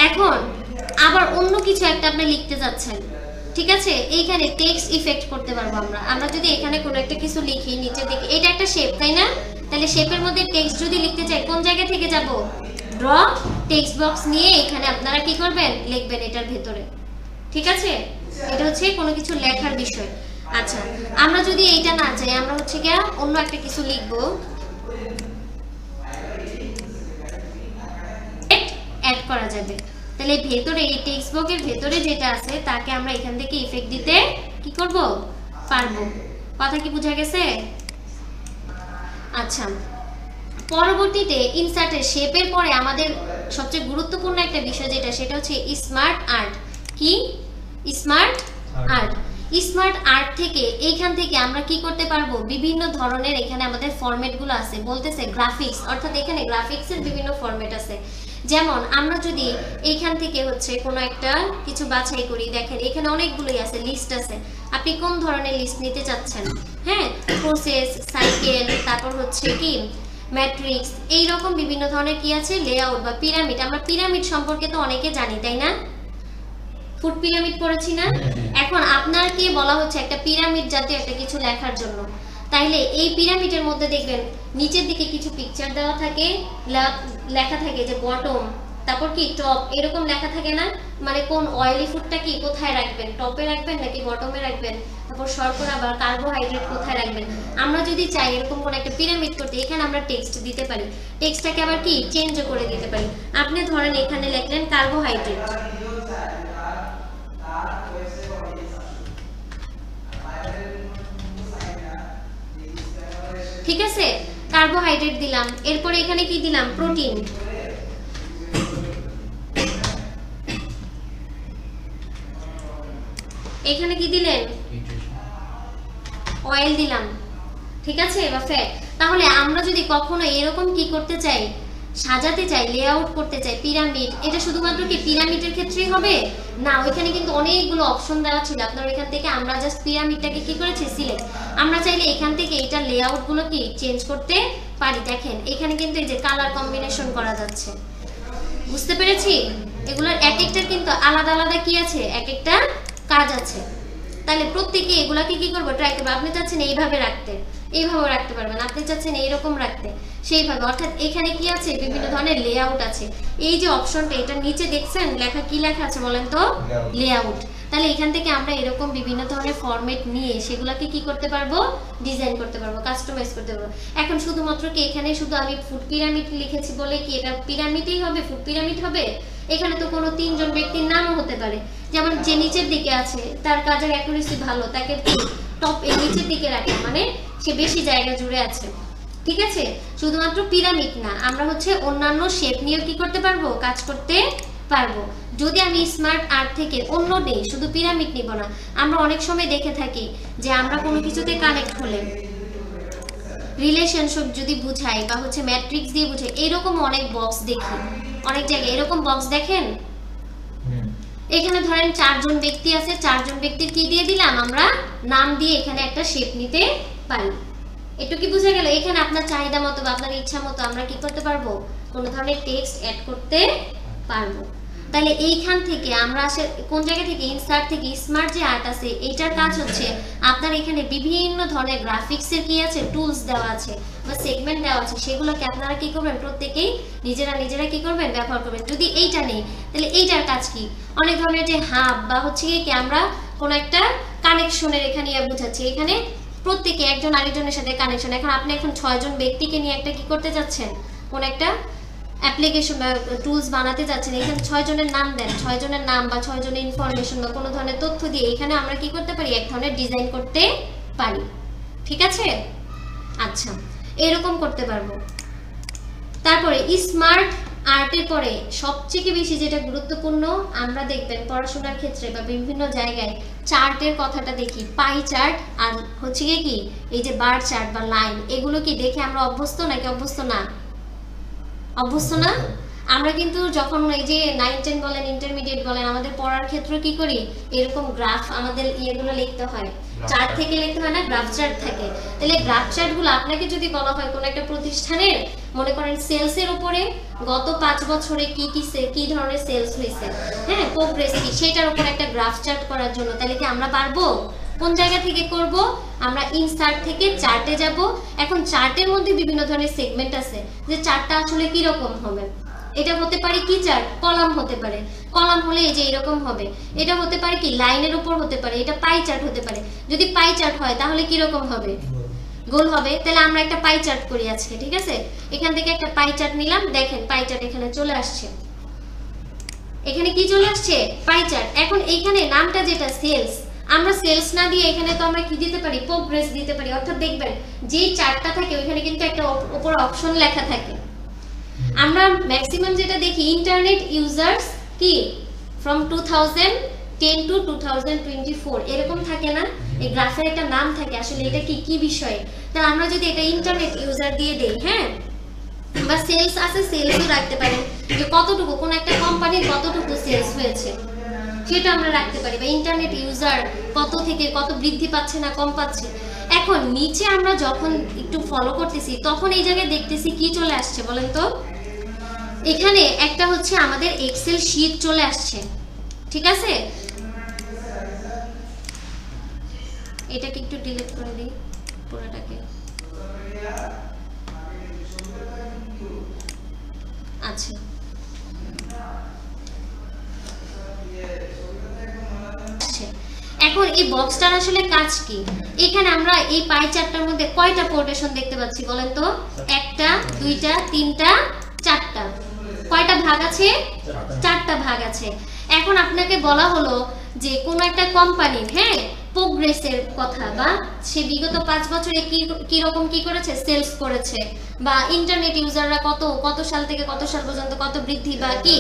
এখন আবার অন্য কিছু একটা আপনি লিখতে যাচ্ছেন, ঠিক আছে, এইখানে টেক্সট ইফেক্ট করতে পারবো আমরা যদি এখানে কোনো একটা কিছু লিখি, নিচে দেখি এটা একটা শেপ, তাই না? তাহলে শেপের মধ্যে টেক্সট যদি লিখতে চাই কোন জায়গা থেকে যাব, ড্র টেক্সট বক্স নিয়ে এখানে আপনারা কি করবেন, লিখবেন এটার ভেতরে, ঠিক আছে। এটা হচ্ছে কোনো কিছু লেখার বিষয়। আচ্ছা, আমরা যদি এইটা না চাই, আমরা হচ্ছে কি অন্য একটা কিছু লিখবো, অ্যাড করা যাবে, তাহলে ভেতরে এই টেক্সট বক্সের ভেতরে যেটা আছে তাকে আমরা এখান থেকে ইফেক্ট দিতে কি করব পারবো। কথা কি বোঝা গেছে? আচ্ছা, পরবর্তীতে ইনসার্টের শেপের পরে আমাদের সবচেয়ে গুরুত্বপূর্ণ একটা বিষয় যেটা, সেটা হচ্ছে স্মার্ট আর্ট। কি স্মার্ট আর্ট? স্মার্ট আর্ট থেকে এইখান থেকে আমরা কি করতে পারবো, বিভিন্ন ধরনের এখানে আমাদের ফরম্যাটগুলো আছে, বলতেছে গ্রাফিক্স, অর্থাৎ এখানে গ্রাফিক্সের বিভিন্ন ফরম্যাট আছে। যেমন আমরা যদি এইখান থেকে হচ্ছে কোনো একটা কিছু বাছাই করি, দেখেন এখানে অনেকগুলোই আছে, লিস্ট আছে, আপনি কোন ধরনের লিস্ট নিতে চাচ্ছেন। হ্যাঁ, প্রসেস, সাইকেল, তারপর হচ্ছে কি ম্যাট্রিক্স, এইরকম বিভিন্ন ধরনের কি আছে, লেআউট বা পিরামিড। আমরা পিরামিড সম্পর্কে তো অনেকে জানি, তাই না? ফুড পিরামিড পড়েছি না? এখন আপনাকে বলা হচ্ছে একটা পিরামিড জাতীয় একটা কিছু লেখার জন্য। তাইলে এই পিরামিডের মধ্যে দেখবেন নিচের দিকে কিছু পিকচার দেওয়া থাকে, লেখা থাকে যে বটম, তারপর কি টপ, এরকম লেখা থাকে না? মানে কোন অয়েলি ফুডটা কি কোথায় রাখবেন, টপে রাখবেন নাকি বটমে রাখবেন, তারপর শর্করা বা কার্বোহাইড্রেট কোথায় রাখবেন। আমরা যদি চাই এরকম কোন একটা পিরামিড করতে, এখানে আমরা টেক্সট দিতে পারি, টেক্সটটাকে আবার কি চেঞ্জও করে দিতে পারি। আপনি ধরেন এখানে লিখলেন কার্বোহাইড্রেট, ঠিক আছে, কার্বোহাইড্রেট দিলাম, এরপরে এখানে কি দিলাম, প্রোটিন, এখানে কি দিলেন, অয়েল দিলাম, ঠিক আছে, বা ফ্যাট। তাহলে আমরা যদি কখনো এরকম কি করতে চাই, সাজাতে চাই, লেআউট করতে চাই পিরামিড, এটা শুধুমাত্র কি পিরামিডের ক্ষেত্রেই হবে না, ওইখানে কিন্তু অনেকগুলো অপশন দেওয়া ছিল আপনার, এখান থেকে আমরা জাস্ট পিরামিডটাকে কি করেছি সিলেক্ট। আমরা চাইলে এখান থেকে এটা লেআউট গুলো কি চেঞ্জ করতে পারি। দেখেন এখানে কিন্তু এই যে কালার কম্বিনেশন করা যাচ্ছে, বুঝতে পেরেছি? এগুলোর এক একটার কিন্তু আলাদা আলাদা কি আছে, এক একটা কাজ আছে। তাহলে প্রত্যেকে এগুলাকে কি করবো, ট্রাই করবো। আপনি চাচ্ছেন এইভাবে রাখতে, এইভাবে রাখতে পারবেন, আপনি চাচ্ছেন এইরকম রাখতে, সেইভাবে। অর্থাৎ এখানে কি আছে, বিভিন্ন ধরনের লেআউট আছে। এই যে অপশনটা, এটা নিচে দেখছেন লেখা, কি লেখা আছে বলেন তো, লেআউট। তাহলে এখান থেকে আমরা এরকম বিভিন্ন ধরনের ফরম্যাট নিয়ে সেগুলাকে কি করতে পারবো, ডিজাইন করতে পারবো, কাস্টমাইজ করতে পারবো। এখন শুধুমাত্র কি এখানে শুধু আমি ফুড পিরামিড লিখেছি বলে কি এটা পিরামিডই হবে, ফুড পিরামিড হবে? এখানে তো কোনো তিনজন ব্যক্তির নামও হতে পারে। যেমন যে নিচের দিকে আছে তার কাজের অ্যাকুরেসি ভালো, তাকে টপ এর নিচের দিকে রাখা মানে সে বেশি জায়গা জুড়ে আছে, ঠিক আছে? শুধুমাত্র পিরামিড না, আমরা হচ্ছে অন্যান্য শেপ নিয়ে কি করতে পারবো, কাজ করতে পারবো। যদি আমি স্মার্ট আর্ট থেকে অন্য নেই, শুধু পিরামিড নিব না। আমরা অনেক সময় দেখে থাকি যে আমরা কোনো কিছুতে কানেক্ট হলে, রিলেশনশিপ যদি বুঝাই বা হচ্ছে ম্যাট্রিক্স দিয়ে বুঝাই, এরকম অনেক বক্স দেখি, অনেক জায়গায় এরকম বক্স দেখেন। এখানে ধরেন চারজন ব্যক্তি আছে, চারজন ব্যক্তির কি দিয়ে দিলাম, আমরা নাম দিয়ে এখানে একটা শেপ নিতে পারি। একটু কি বুঝে গেল? এখানে আপনার চাহিদা মতো বা আপনার ইচ্ছা মতো আমরা কি করতে পারবো, কোন ধরনের টেক্সট অ্যাড করতে পারবো। তাহলে এইখান থেকে আমরা আসে কোন জায়গা থেকে, ইনসার্ট থেকে স্মার্ট যে আর্ট আছে, এইটার কাজ হচ্ছে আপনার এখানে বিভিন্ন ধরনের গ্রাফিক্সের কি আছে, টুলস দেওয়া আছে বা সেগমেন্ট দেওয়া আছে, সেগুলোকে আপনারা কি করবেন, প্রত্যেকেই নিজেরা কি করবেন, ব্যবহার করবেন। যদি এইটা নেই তাহলে এইটার কাজ কি, অনেক ধরনের যে হাব বা হচ্ছে কি আমরা কোন একটা কানেকশনের এখানে বুঝাচ্ছি, এখানে প্রত্যেকে একজন আরেকজনের সাথে কানেকশন। এখন আপনি এখন 6 জন ব্যক্তিকে নিয়ে একটা কি করতে যাচ্ছেন, কোন একটা অ্যাপ্লিকেশন বা টুলস বানাতে যাচ্ছেন, এখানে 6 জনের নাম দেন, 6 জনের নাম বা 6 জনের ইনফরমেশন বা কোনো ধরনের তথ্য দিয়ে এখানে আমরা কি করতে পারি, এক ধরনের ডিজাইন করতে পারি, ঠিক আছে? আচ্ছা, এরকম করতে পারবো। তারপরে স্মার্ট আর্টের পরে সবচেয়ে বেশি যেটা গুরুত্বপূর্ণ আমরা দেখবেন পড়াশোনার ক্ষেত্রে বা বিভিন্ন জায়গায় চার্টের কথাটা দেখি, পাই চার্ট আর হচ্ছে কি এই যে বার চার্ট বা লাইন, এগুলো কি দেখে আমরা অভ্যস্ত নাকি অভ্যস্ত না? অভ্যস্ত না? আমরা কিন্তু যখন এই যে 9-10 বলেন, ইন্টারমিডিয়েট বলেন, আমাদের পড়ার ক্ষেত্রে কি করি, এরকম গ্রাফ আমাদের ইয়েগুলো লিখতে হয়, চার্ট থেকে লিখতে হয় না, গ্রাফ চার্ট থাকে। তাহলে গ্রাফ চার্টগুলো আপনাকে যদি বলা হয় কোন একটা প্রতিষ্ঠানের, মনে করেন সেলসের উপরে গত 5 বছরে কি ধরনের সেলস হয়েছে, হ্যাঁ, প্রোগ্রেস কি, সেটার উপর একটা গ্রাফ চার্ট করার জন্য, তাহলে কি আমরা পারবো? কোন জায়গা থেকে করব, আমরা ইনসার্ট থেকে চার্টে যাব। এখন চার্টের মধ্যে বিভিন্ন ধরনের সেগমেন্ট আছে, যে চার্টটা আসলে কি রকম হবে। এটা হতে পারে কি চার্ট, কলাম হতে পারে, কলাম হলে এই যে এরকম হবে। এটা হতে পারে কি লাইনের উপর হতে পারে, এটা পাই চার্ট হতে পারে। যদি পাই চার্ট হয় তাহলে কি রকম হবে, গোল হবে। তাহলে আমরা একটা পাই চার্ট করি আজকে, ঠিক আছে? এখান থেকে একটা পাই চার্ট নিলাম, দেখেন পাই চার্ট এখানে চলে আসছে। এখানে কি চলে আসছে পাই চার্ট। এখন এইখানে নামটা যেটা সেলস, আমরা সেলস না দিয়ে এখানে তো আমরা কি দিতে পারি প্রোগ্রেস দিতে পারি। অর্থাৎ দেখবেন যে চার্টটা থাকে ওইখানে কিন্তু একটা উপর অপশন লেখা থাকে। আমরা ম্যাক্সিমাম যেটা দেখি ইন্টারনেট ইউজার্স কি ফ্রম 2010 টু 2024 এরকম থাকে না, এই গ্রাফের একটা নাম থাকে। আসলে এটা কি কি বিষয়ে, তাহলে আমরা যদি এটা ইন্টারনেট ইউজার দিয়ে দেই, হ্যাঁ, বা সেলস আছে সেলসও রাখতে পারি, যে কতটুকু কোন একটা কোম্পানির কতটুকু সেলস হয়েছে সেটা আমরা রাখতে পারি, বা ইন্টারনেট ইউজার কত থেকে কত বৃদ্ধি পাচ্ছে না কম পাচ্ছে। এখন নিচে আমরা যখন একটু ফলো করতেছি তখন এই জায়গায় দেখতেছি কি চলে আসছে বলেন তো, এখানে একটা হচ্ছে আমাদের এক্সেল শীট চলে আসছে, ঠিক আছে। এটাকে একটু ডিলিট করে দিই পুরোটাকে। আচ্ছা, এখন এই বক্সটার আসলে কাজ কি? এখানে আমরা এই পাই চার্টটার মধ্যে কয়টা কোটেশন দেখতে পাচ্ছি বলেন তো? একটা, দুইটা, তিনটা, চারটা। কয়টা ভাগ আছে? চারটা ভাগ আছে। এখন আপনাকে বলা হলো যে কোন একটা কোম্পানির, হ্যাঁ, প্রোগ্রেসের কথা, বা সে বিগত 5 বছরে কি রকম কি করেছে, সেলস করেছে, বা ইন্টারনেট ইউজাররা কত সাল থেকে কত সাল পর্যন্ত কত বৃদ্ধি বা কি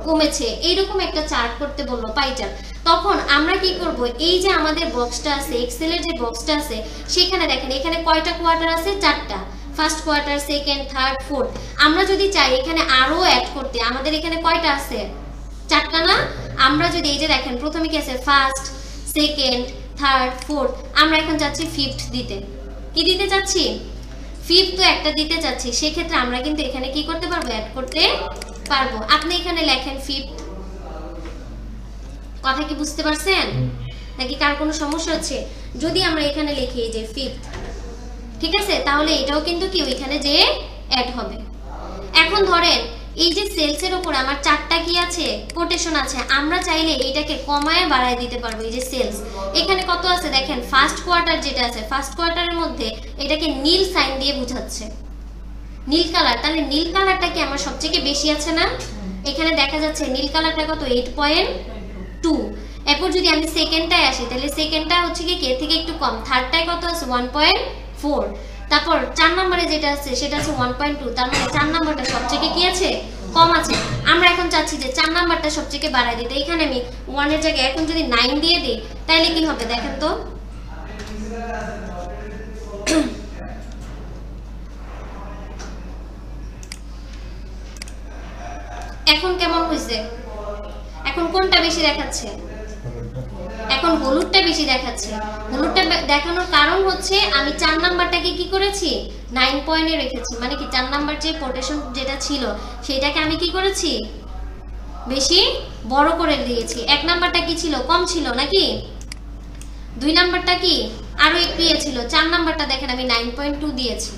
কমেছে, এইরকম একটা চার্ট করতে বললো, পাই চার্ট। তখন আমরা কি করব, এই যে আমাদের বক্সটা আছে, এক্সেলের যে বক্সটা আছে, সেখানে দেখেন এখানে কয়টা কোয়ার্টার আছে? চারটা। First quarter, second, third, fourth. আমরা যদি চাই এখানে আরো অ্যাড করতে, আমাদের এখানে কয়টা আছে? চারটা না? আমরা যদি এই যে দেখেন প্রথমে কি আছে, ফার্স্ট, সেকেন্ড, থার্ড, ফোর্থ, আমরা এখন যাচ্ছি ফিফথ দিতে। কি দিতে চাচ্ছি? ফিফথ তো একটা দিতে চাচ্ছি। সেক্ষেত্রে আমরা কিন্তু এখানে কি করতে পারবো, অ্যাড করতে পারবো। আপনি এখানে লেখেন ফিফথ। কথা কি বুঝতে পারছেন নাকি কার কোনো সমস্যা হচ্ছে? যদি আমরা এখানে লিখি এই যে ফিফথ, ঠিক আছে, তাহলে এটাও কিন্তু কি ওইখানে যে অ্যাড হবে। এখন ধরেন এই যে সেলসের উপর আমার চারটা কি আছে, কোটেশন আছে, আমরা চাইলে এইটাকে কমায় বাড়ায় দিতে পারবো। এই যে সেলস এখানে কত আছে দেখেন, ফার্স্ট কোয়ার্টার যেটা আছে, ফার্স্ট কোয়ার্টারের মধ্যে এটাকে নীল সাইন দিয়ে বোঝাচ্ছে, নীল কালার। তাহলে নীল কালারটা কি আমার সবথেকে বেশি আছে না? এখানে দেখা যাচ্ছে নীল কালারটা কত, 8.2। এরপর যদি আমি সেকেন্ডটায় আসি, তাহলে সেকেন্ডটা হচ্ছে কি এর থেকে একটু কম, থার্ডটায় কত আছে, 1.4। তারপর 4 নম্বরে যেটা আছে সেটা আছে 1.2। তার মানে 4 নম্বরটা সবথেকে কি আছে, কম আছে। আমরা এখন চাচ্ছি যে 4 নম্বরটা সবথেকে বাড়াই দিতে। এখানে আমি 1 এর জায়গায় এখন যদি 9 দিয়ে দিই, তাহলে কি হবে দেখেন তো। এখন কেমন হয়েছে? এখন কোনটা বেশি দেখাচ্ছে? এখন হলুদটা বেশি দেখাচ্ছে। হলুদটা দেখানোর কারণ হচ্ছে আমি 4 নাম্বারটাকে কি করেছি, 9 পয়েন্টে রেখেছি। মানে কি 4 নাম্বার যে কোটেশন যেটা ছিল সেটাকে আমি কি করেছি, বেশি বড় করে দিয়েছি। 1 নাম্বারটা কি ছিল, কম ছিল নাকি? 2 নাম্বারটা কি আরো একটু ইয়ে ছিল। 4 নাম্বারটা দেখেন আমি 9.2 দিয়েছি,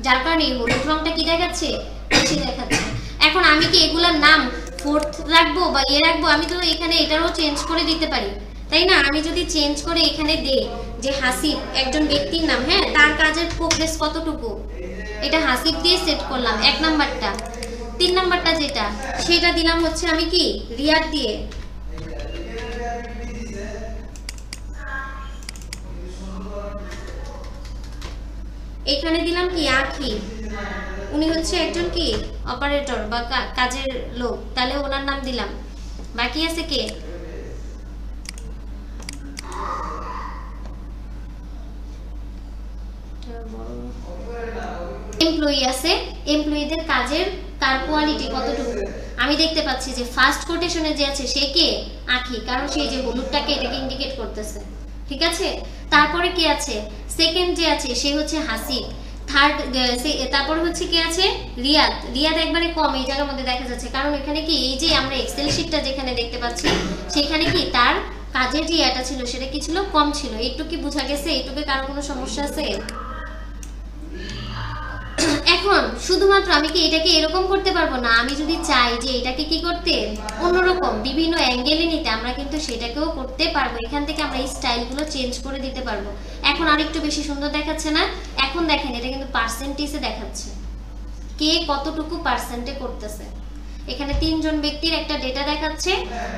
যার কারণে হলুদ রংটা কি দেখাচ্ছে, বেশি দেখাচ্ছে। এখন আমি কি এগুলোর নাম ফোর্থ রাখবো বা ইয়ে রাখবো? আমি তো এখানে এটারও চেঞ্জ করে দিতে পারি, তাই না? আমি যদি চেঞ্জ করে এখানে দেই যে হাসিব একজন ব্যক্তির নাম, হ্যাঁ, তার কাজের প্রোগ্রেস কতটুকু, এটা হাসিব দিয়ে সেট করলাম 1 নাম্বারটা। 3 নাম্বারটা যেটা সেটা দিলাম হচ্ছে আমি কি, রিয়াদ দিয়ে। এখানে দিলাম কি, আখি, উনি হচ্ছে একজন কি অপারেটর বা কাজের লোক, তাহলে ওনার নাম দিলাম। বাকি আছে কে, এমপ্লয়ি আছে, এমপ্লয়িদের কাজের তার কোয়ালিটি কতটুকু আমি দেখতে পাচ্ছি যে ফার্স্ট কোটেশনে যে আছে সে কে, আখি, কারণ সেই যে হলুদটাকে এটাকে ইন্ডিকেট করতেছে, ঠিক আছে। তারপরে কে আছে, সেকেন্ড যে আছে সে হচ্ছে হাসিব। থার্ড, তারপর হচ্ছে কে আছে, রিয়াদ। রিয়াদ একবারে কম এই জায়গার মধ্যে দেখা যাচ্ছে, কারণ এখানে কি এই যে আমরা এক্সেল শিটটা যেখানে দেখতে পাচ্ছি সেখানে কি তার কাজের যে এটা ছিল সেটা কি ছিল, কম ছিল। এইটুকু কি বোঝা গেছে? এইটুকু কারো কোনো সমস্যা আছে? এখন শুধুমাত্র আমি কি এটাকে এরকম করতে পারবো না, আমি যদি চাই যে এটাকে কি করতে, অন্যরকম বিভিন্ন অ্যাঙ্গেলে নিতে, আমরা কিন্তু সেটাকেও করতে পারবো। এখান থেকে আমরা এই স্টাইলগুলো চেঞ্জ করে দিতে পারবো। এখন আরেকটু বেশি সুন্দর দেখাচ্ছে না? এখন দেখেন এটা কিন্তু পার্সেন্টেজে দেখাচ্ছে, কে কতটুকু পার্সেন্টে করতেছে। এখানে 3 জন ব্যক্তির একটা ডেটা দেখাচ্ছে।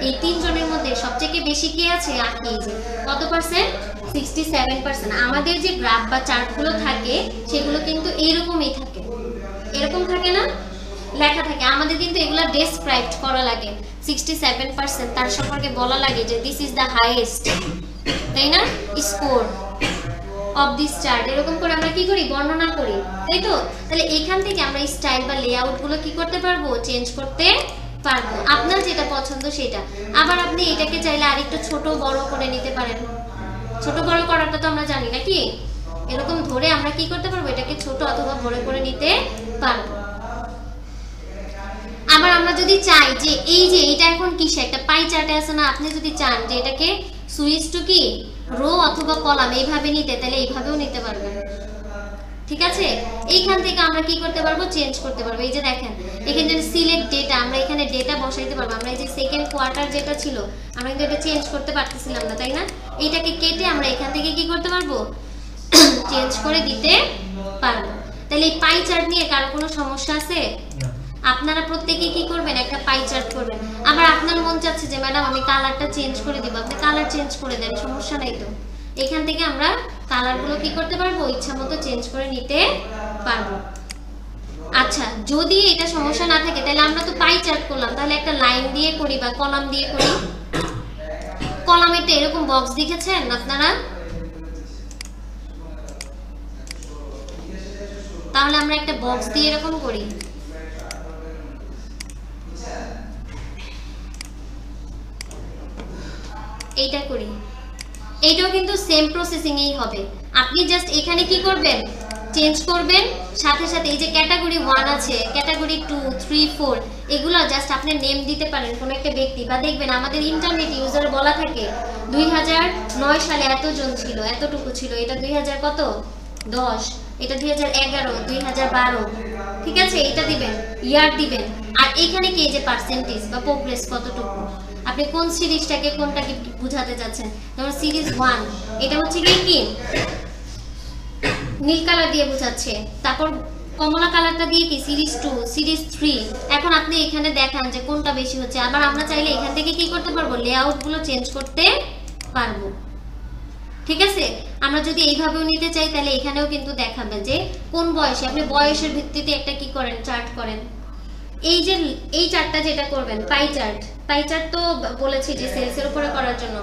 এই 3 জনের মধ্যে সবথেকে বেশি কে আছে? আঁকি। এই যে কত পার্সেন্ট? 67%। আমাদের যে গ্রাফ বা চার্টগুলো থাকে সেগুলো কিন্তু এইরকমই থাকে, এরকম থাকে না, লেখা থাকে। আমাদের কিন্তু এগুলো ডেসক্রাইবড করা লাগে। 67% তার সম্পর্কে বলা লাগে যে দিস ইজ দ্য হাইয়েস্ট, তাই না, স্কোর অফ দিস চার্ট। এরকম করে আমরা কি করি? বর্ণনা করি, তাই তো? তাহলে এখান থেকে আমরা স্টাইল বা লেআউট গুলো কি করতে পারবো? চেঞ্জ করতে পারবো, আপনার যেটা পছন্দ সেটা। আবার আপনি এটাকে চাইলে আরেকটু ছোট বড় করে নিতে পারেন। ছোট বড় করাটা তো আমরা জানি নাকি, এরকম ধরে আমরা কি করতে পারবো? এটাকে ছোট অথবা বড় করে নিতে পারবো। আবার আমরা যদি চাই যে এই যে এটা এখন কিসে একটা পাই চার্টে আছে না, আপনি যদি চান যে এটাকে সুইচ টু কি রো অথবা কলাম এইভাবে নিতে, তাহলে এইভাবেও নিতে পারবেন, ঠিক আছে? এইখান থেকে আমরা কি করতে পারবো? চেঞ্জ করতে পারবো। এই যে দেখেন এখানে যে সিলেক্ট ডেটা, আমরা এখানে ডেটা বসাইতে পারবো। আমরা এই যে সেকেন্ড কোয়ার্টার যেটা ছিল আমরা কিন্তু এটা চেঞ্জ করতে পারতেছিলাম না, তাই না? এইটাকে কেটে আমরা এখান থেকে কি করতে পারবো? চেঞ্জ করে দিতে পারবো। তাহলে এই পাই চার্ট নিয়ে কারো কোনো সমস্যা আছে? আপনারা প্রত্যেকে কি করবেন? একটা পাই চার্ট করবেন। আবার আপনার মন চাচ্ছে যে ম্যাডাম আমি কালারটা চেঞ্জ করে দিব, আপনি কালার চেঞ্জ করে দেন, সমস্যা নাই তো। এখান থেকে আমরা কালারগুলো কি করতে পারবো? ইচ্ছা মতো চেঞ্জ করে নিতে পারবো। আচ্ছা, যদি এটা সমস্যা না থাকে তাহলে আমরা তো পাই চার্ট করলাম, তাহলে একটা লাইন দিয়ে করি বা কলাম দিয়ে করি। কলামেতে এরকম বক্স দেখেছেন আপনারা? তাহলে আমরা একটা বক্স দিয়ে এরকম করি। এইটা করি, এইটাও কিন্তু সেম প্রসেসিংই হবে। আপনি জাস্ট এখানে কি করবেন? চেঞ্জ করবেন, সাথে সাথে এই যে ক্যাটাগরি 1 আছে, ক্যাটাগরি 2, 3, 4 এগুলো জাস্ট আপনি নেম দিতে পারেন কোন একটা ব্যক্তি। বা দেখবেন আমাদের ইন্টারনেট ইউজার বলা থাকে 2009 সালে এতজন ছিল, এতটুকু ছিল। এটা 2000 কত 10, এটা 2011, 2012, ঠিক আছে? এটা দিবেন, ইয়ার দিবেন। আর এখানে কি যে পার্সেন্টেজ বা প্রোগ্রেস কতটুকু, আপনি কোন সিরিজটাকে কোনটাকে বুঝাতে যাচ্ছেন। যেমন সিরিজ 1 এটা হচ্ছে কি নীল কালার দিয়ে বোঝাচ্ছে, তারপর কমলা কালারটা দিয়ে কি সিরিজ 2, সিরিজ 3। এখন আপনি এখানে দেখান যে কোনটা বেশি হচ্ছে। আবার আমরা চাইলে এখান থেকে কি করতে পারবো? লেআউট গুলো চেঞ্জ করতে পারবো, ঠিক আছে? আমরা যদি এইভাবেও নিতে চাই তাহলে এখানেও কিন্তু দেখাবে যে কোন বয়সে, আপনি বয়সের ভিত্তিতে একটা কি করেন? চার্ট করেন। এই যে এই চার্টটা যেটা করবেন পাই চার্ট, পাই চার্ট তো বলেছি যে সেলসের উপরে করার জন্য।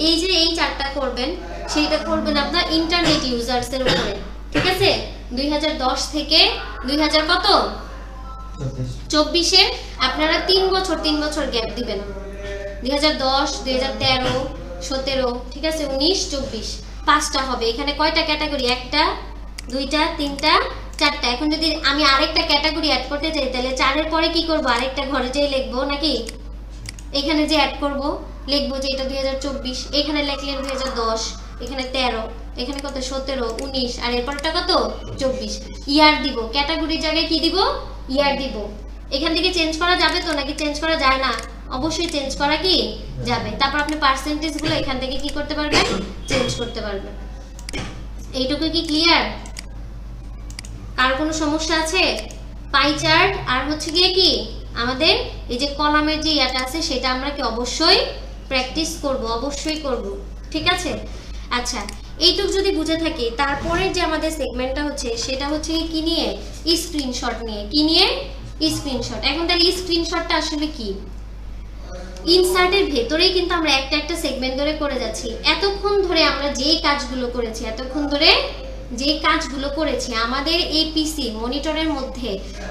এই যে এই চার্টটা করবেন সেইটা করবেন আপনার ইন্টারনেট ইউজার্স এর উপরে, ঠিক আছে? 2010 থেকে 2000 কত 24 এ আপনারা 3 বছর গ্যাপ দিবেন। 2010, 2013, 17, ঠিক আছে, 19, 24 5টা হবে। এখানে কয়টা ক্যাটাগরি? 1টা, 2টা, 3টা, 4টা। এখন যদি আমি আরেকটা ক্যাটাগরি অ্যাড করতে চাই তাহলে 4 এর পরে কি করব? আরেকটা ঘরে যেয়ে লিখবো নাকি? এখানে যে অ্যাড করব লিখবো যে এটা 2024, এখানে লিখলেন 2010, এখানে 13, এখানে কত 17, 19 আর এরপরটা কত 24। ইয়ার দিব, ক্যাটাগরির জায়গায় কি দিব? ইয়ার দিব। এখান থেকে চেঞ্জ করা যাবে তো নাকি চেঞ্জ করা যায় না? অবশ্যই চেঞ্জ করা কি যাবে। তারপর আপনি পার্সেন্টেজ গুলো এখান থেকে কি করতে পারবেন? চেঞ্জ করতে পারবেন। এইটুকু কি ক্লিয়ার? আর কোনো সমস্যা আছে? পাই চার্ট আর হচ্ছে গিয়ে কি আমাদের এই যে কলামের যে ইয়াটা আছে সেটা আমরা কি অবশ্যই প্র্যাকটিস করব, অবশ্যই করব, ঠিক আছে? আচ্ছা, এইটুক যদি বুঝে থাকি, তারপরে যে আমাদের সেগমেন্টটা হচ্ছে সেটা হচ্ছে কি নিয়ে? স্ক্রিনশট নিয়ে। কি নিয়ে? স্ক্রিনশট। এখন তাহলে স্ক্রিনশটটা আসলে কি? ইনসার্টের ভেতরেই কিন্তু আমরা একটা একটা সেগমেন্ট ধরে করে যাচ্ছি। এতক্ষণ ধরে আমরা যেই কাজগুলো করেছি, আমাদের এই পিসি মনিটরের মধ্যে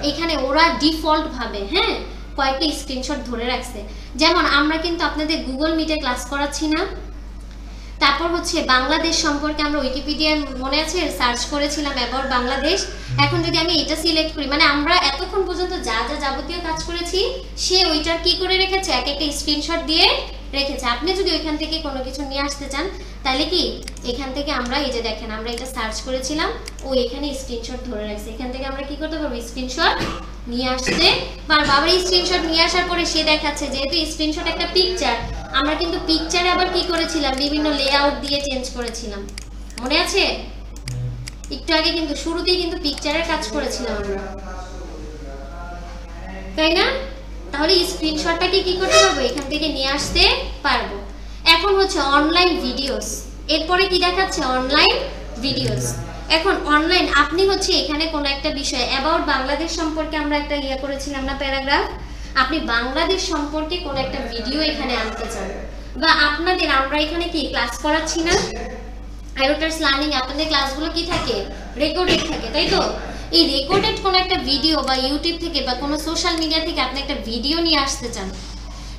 এখানে ওরা ডিফল্ট ভাবে কয়েকটা স্ক্রিনশট ধরে রাখছে। যেমন আমরা কিন্তু আপনাদের গুগল মিটে ক্লাস করাচ্ছি না, তারপর হচ্ছে বাংলাদেশ সম্পর্কে আমরা উইকিপিডিয়া মনে আছে সার্চ করেছিলাম অ্যাবাউট বাংলাদেশ। এখন যদি আমি এটা সিলেক্ট করি, মানে আমরা এতক্ষণ পর্যন্ত যা যা যাবতীয় কাজ করেছি সে ওইটার কি করে রেখেছে? এক একটা স্ক্রিনশট দিয়ে রেখেছে। আপনি যদি ওইখান থেকে কোনো কিছু নিয়ে আসতে চান তাহলে কি এখান থেকে আমরা এই যে দেখেন আমরা এটা সার্চ করেছিলাম, ও এখানে স্ক্রিনশট ধরে রাখছে। এখান থেকে আমরা কি করতে পারবো? স্ক্রিনশট নিয়ে আসতে পারবো। আবার এই স্ক্রিনশট নিয়ে আসার পরে সে দেখাচ্ছে যেহেতু স্ক্রিনশট একটা পিকচার, আমরা কিন্তু পিকচারে আবার কি করেছিলাম? বিভিন্ন লেআউট দিয়ে চেঞ্জ করেছিলাম, মনে আছে? একটু আগে কিন্তু শুরুতেই কিন্তু পিকচারের কাজ করেছিলাম আমরা, তাই না? তাহলে স্ক্রিনশটটাকে কি করতে পারবো, এখান থেকে নিয়ে আসতে পারবো। এখন হচ্ছে অনলাইন ভিডিওস, এরপরে কি দেখাচ্ছে অনলাইন ভিডিওস। এখন অনলাইন আপনি হচ্ছে এখানে কোনো একটা বিষয় অ্যাবাউট বাংলাদেশ সম্পর্কে আমরা একটা ইয়া করেছিলাম না প্যারাগ্রাফ, আপনি বাংলাদেশ সম্পর্কে কোনো একটা ভিডিও এখানে আনতে চান, বা আপনাদের আমরা এখানে কি ক্লাস করাচ্ছি না আইরোটার্স লার্নিং, আপনাদের ক্লাসগুলো কি থাকে রেকর্ডেড থাকে, তাই তো? এই রেকর্ডেড কোনো একটা ভিডিও বা ইউটিউব থেকে বা কোনো সোশ্যাল মিডিয়া থেকে আপনি একটা ভিডিও নিয়ে আসতে চান,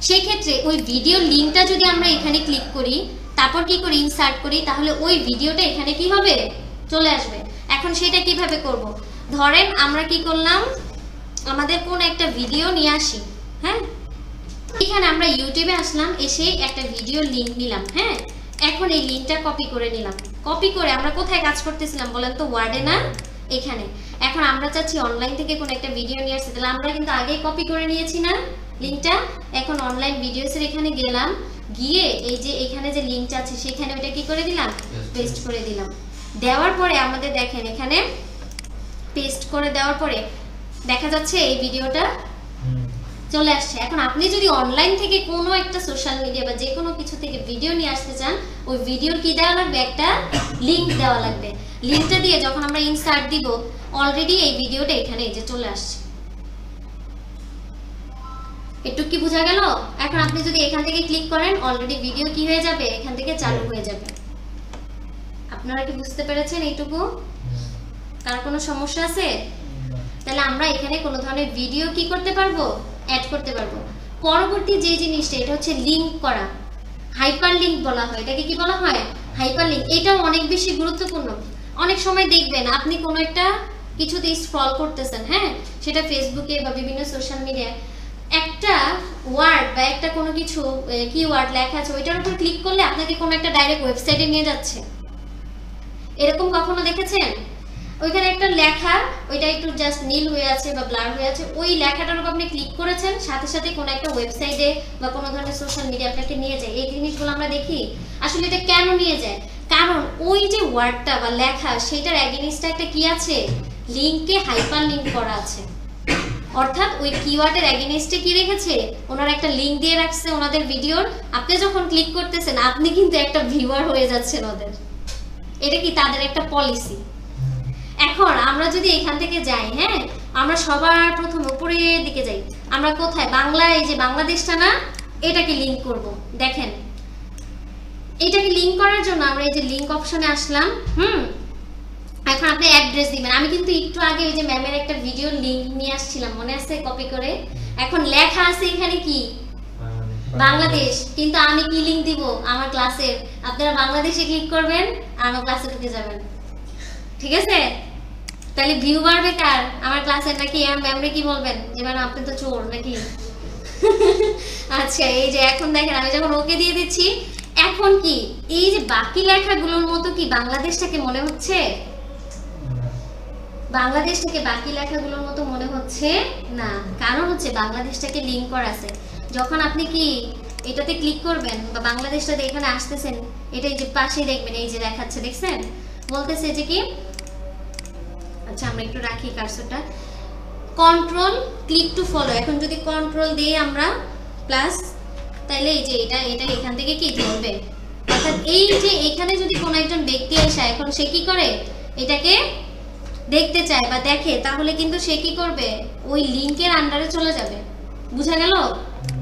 সেই ক্ষেত্রে ওই ভিডিও লিঙ্কটা যদি আমরা এখানে ক্লিক করি, তারপর কি করি ইনসার্ট করি, তাহলে ওই ভিডিওটা এখানে কি হবে চলে আসবে। এখন সেটা কিভাবে করব, ধরেন আমরা কি করলাম, আমাদের কোন একটা ভিডিও নিয়ে আসি, হ্যাঁ এখানে আমরা ইউটিউবে আসলাম, এসে একটা ভিডিও লিঙ্ক নিলাম, হ্যাঁ এখন এই লিঙ্কটা কপি করে নিলাম, কপি করে আমরা কোথায় কাজ করতেছিলাম বলেন তো, ওয়ার্ডে না এখানে। এখন আমরা চাচ্ছি অনলাইন থেকে কোন একটা ভিডিও নিয়ে আসতে, তাহলে আমরা কিন্তু আগেই কপি করে নিয়েছি না লিঙ্কটা। এখন অনলাইন ভিডিওসের এখানে গেলাম, গিয়ে এই যে এখানে যে লিঙ্কটা আছে সেখানে ওটা কি করে দিলাম পেস্ট করে দিলাম। দেওয়ার পরে আমাদের দেখেন এখানে পেস্ট করে দেওয়ার পরে দেখা যাচ্ছে এই ভিডিওটা চলে আসছে। এখন আপনি যদি অনলাইন থেকে কোনো একটা সোশ্যাল মিডিয়া বা যে কোনো কিছু থেকে ভিডিও নিয়ে আসতে চান, ওই ভিডিওর কি দেওয়া লাগবে, একটা লিঙ্ক দেওয়া লাগবে। লিঙ্কটা দিয়ে যখন আমরা ইনসার্ট দিব, অলরেডি এই ভিডিওটা এখানে এই যে চলে আসছে। একটু কি বোঝা গেল? এখন আপনি যদি এখান থেকে ক্লিক করেন, অলরেডি ভিডিও কি হয়ে যাবে এখান থেকে চালু হয়ে যাবে। আপনারা কি বুঝতে পেরেছেন এইটুকু? কার কোনো সমস্যা আছে? তাহলে আমরা এখানে কোনো ধরনের ভিডিও কি করতে পারবো, অ্যাড করতে পারবো। পরবর্তী যে জিনিসটা, এটা হচ্ছে লিংক করা, হাইপার লিংক বলা হয়, এটাকে কি বলা হয় হাইপার লিংক। এটাও অনেক বেশি গুরুত্বপূর্ণ। অনেক সময় দেখবেন আপনি কোনো একটা কিছুতে স্ক্রল করতেছেন, হ্যাঁ সেটা ফেসবুকে বা বিভিন্ন সোশ্যাল মিডিয়ায়, একটা ওয়ার্ড বা একটা কোনো কিছু কিওয়ার্ড লেখা আছে, ওইটার উপর ক্লিক করলে আপনাকে কোনো একটা ডাইরেক্ট ওয়েবসাইটে নিয়ে যাচ্ছে। এরকম কখনো দেখেছেন? ওইখানে একটা লেখা, ওইটা একটু জাস্ট নীল হয়ে আছে বা ব্লার হয়ে আছে, ওই লেখাটার উপর আপনি ক্লিক করেছেন, সাথে সাথে কোনো একটা ওয়েবসাইটে বা কোনো ধরনের সোশ্যাল মিডিয়া আপনাকে নিয়ে যায়। এই জিনিসগুলো আমরা দেখি। আসলে এটা কেন নিয়ে যায়? কারণ ওই যে ওয়ার্ডটা বা লেখা, সেটার এগেইনস্টে একটা কি আছে, লিংকে হাইপার লিংক করা আছে। অর্থাৎ ওই কিওয়ার্ডের এগেইনস্টে কি রেখেছে, ওনারা একটা লিংক দিয়ে রাখছে ওনাদের ভিডিওর। আপনি যখন ক্লিক করতেছেন, আপনি কিন্তু একটা ভিউয়ার হয়ে যাচ্ছেন ওদের। এটা কি তাদের একটা পলিসি। এখন আমরা যদি এখান থেকে যাই, হ্যাঁ আমরা সবার প্রথম উপরের দিকে যাই, আমরা কোথায় বাংলা, এই যে বাংলাদেশটা না, এটাকে লিংক করব। দেখেন এটাকে লিংক করার জন্য আমরা এই যে লিংক অপশনে আসলাম। এখন আপনি অ্যাড্রেস দিবেন। আমি কিন্তু একটু আগে ওই যে ম্যামের একটা ভিডিও লিংক নিয়ে আসছিলাম, মনে আছে, কপি করে। এখন লেখা আছে এখানে কি বাংলাদেশ, কিন্তু আমি কি লিংক দিব আমার ক্লাসের, আপনারা বাংলাদেশে ক্লিক করবেন আর আমার ক্লাসে ঢুকে যাবেন, ঠিক আছে? তাহলে ভিউ বাড়বে কার, আমার ক্লাসের নাকি ম্যামরে কি বলবেন যে ম্যাম আপনি তো চোর নাকি? আচ্ছা এই যে এখন দেখেন আমি যখন ওকে দিয়ে দিচ্ছি, এখন কি এই যে বাকি লেখাগুলোর মতো কি বাংলাদেশটাকে মনে হচ্ছে, বাংলাদেশটাকে বাকি লেখাগুলোর মতো মনে হচ্ছে না। কারণ হচ্ছে বাংলাদেশটাকে লিংক করা আছে। যখন আপনি কি এটাতে ক্লিক করবেন বা বাংলাদেশটাতে এখানে আসতেছেন, এটা এই যে পাশে দেখবেন এই যে দেখাচ্ছে, দেখছেন বলতেছে যে কি, আচ্ছা আমরা একটু রাখি কার্সরটা, কন্ট্রোল ক্লিক টু ফলো। এখন যদি কন্ট্রোল দিয়ে আমরা প্লাস, তাহলে এই যে এটা এখান থেকে কি ধরবে, অর্থাৎ এই যে এখানে যদি কোনো একজন ব্যক্তি আসে, এখন সে কি করে এটাকে দেখতে চায় বা দেখে, তাহলে কিন্তু সে কি করবে, ওই লিংকের আন্ডারে চলে যাবে। বুঝা গেল?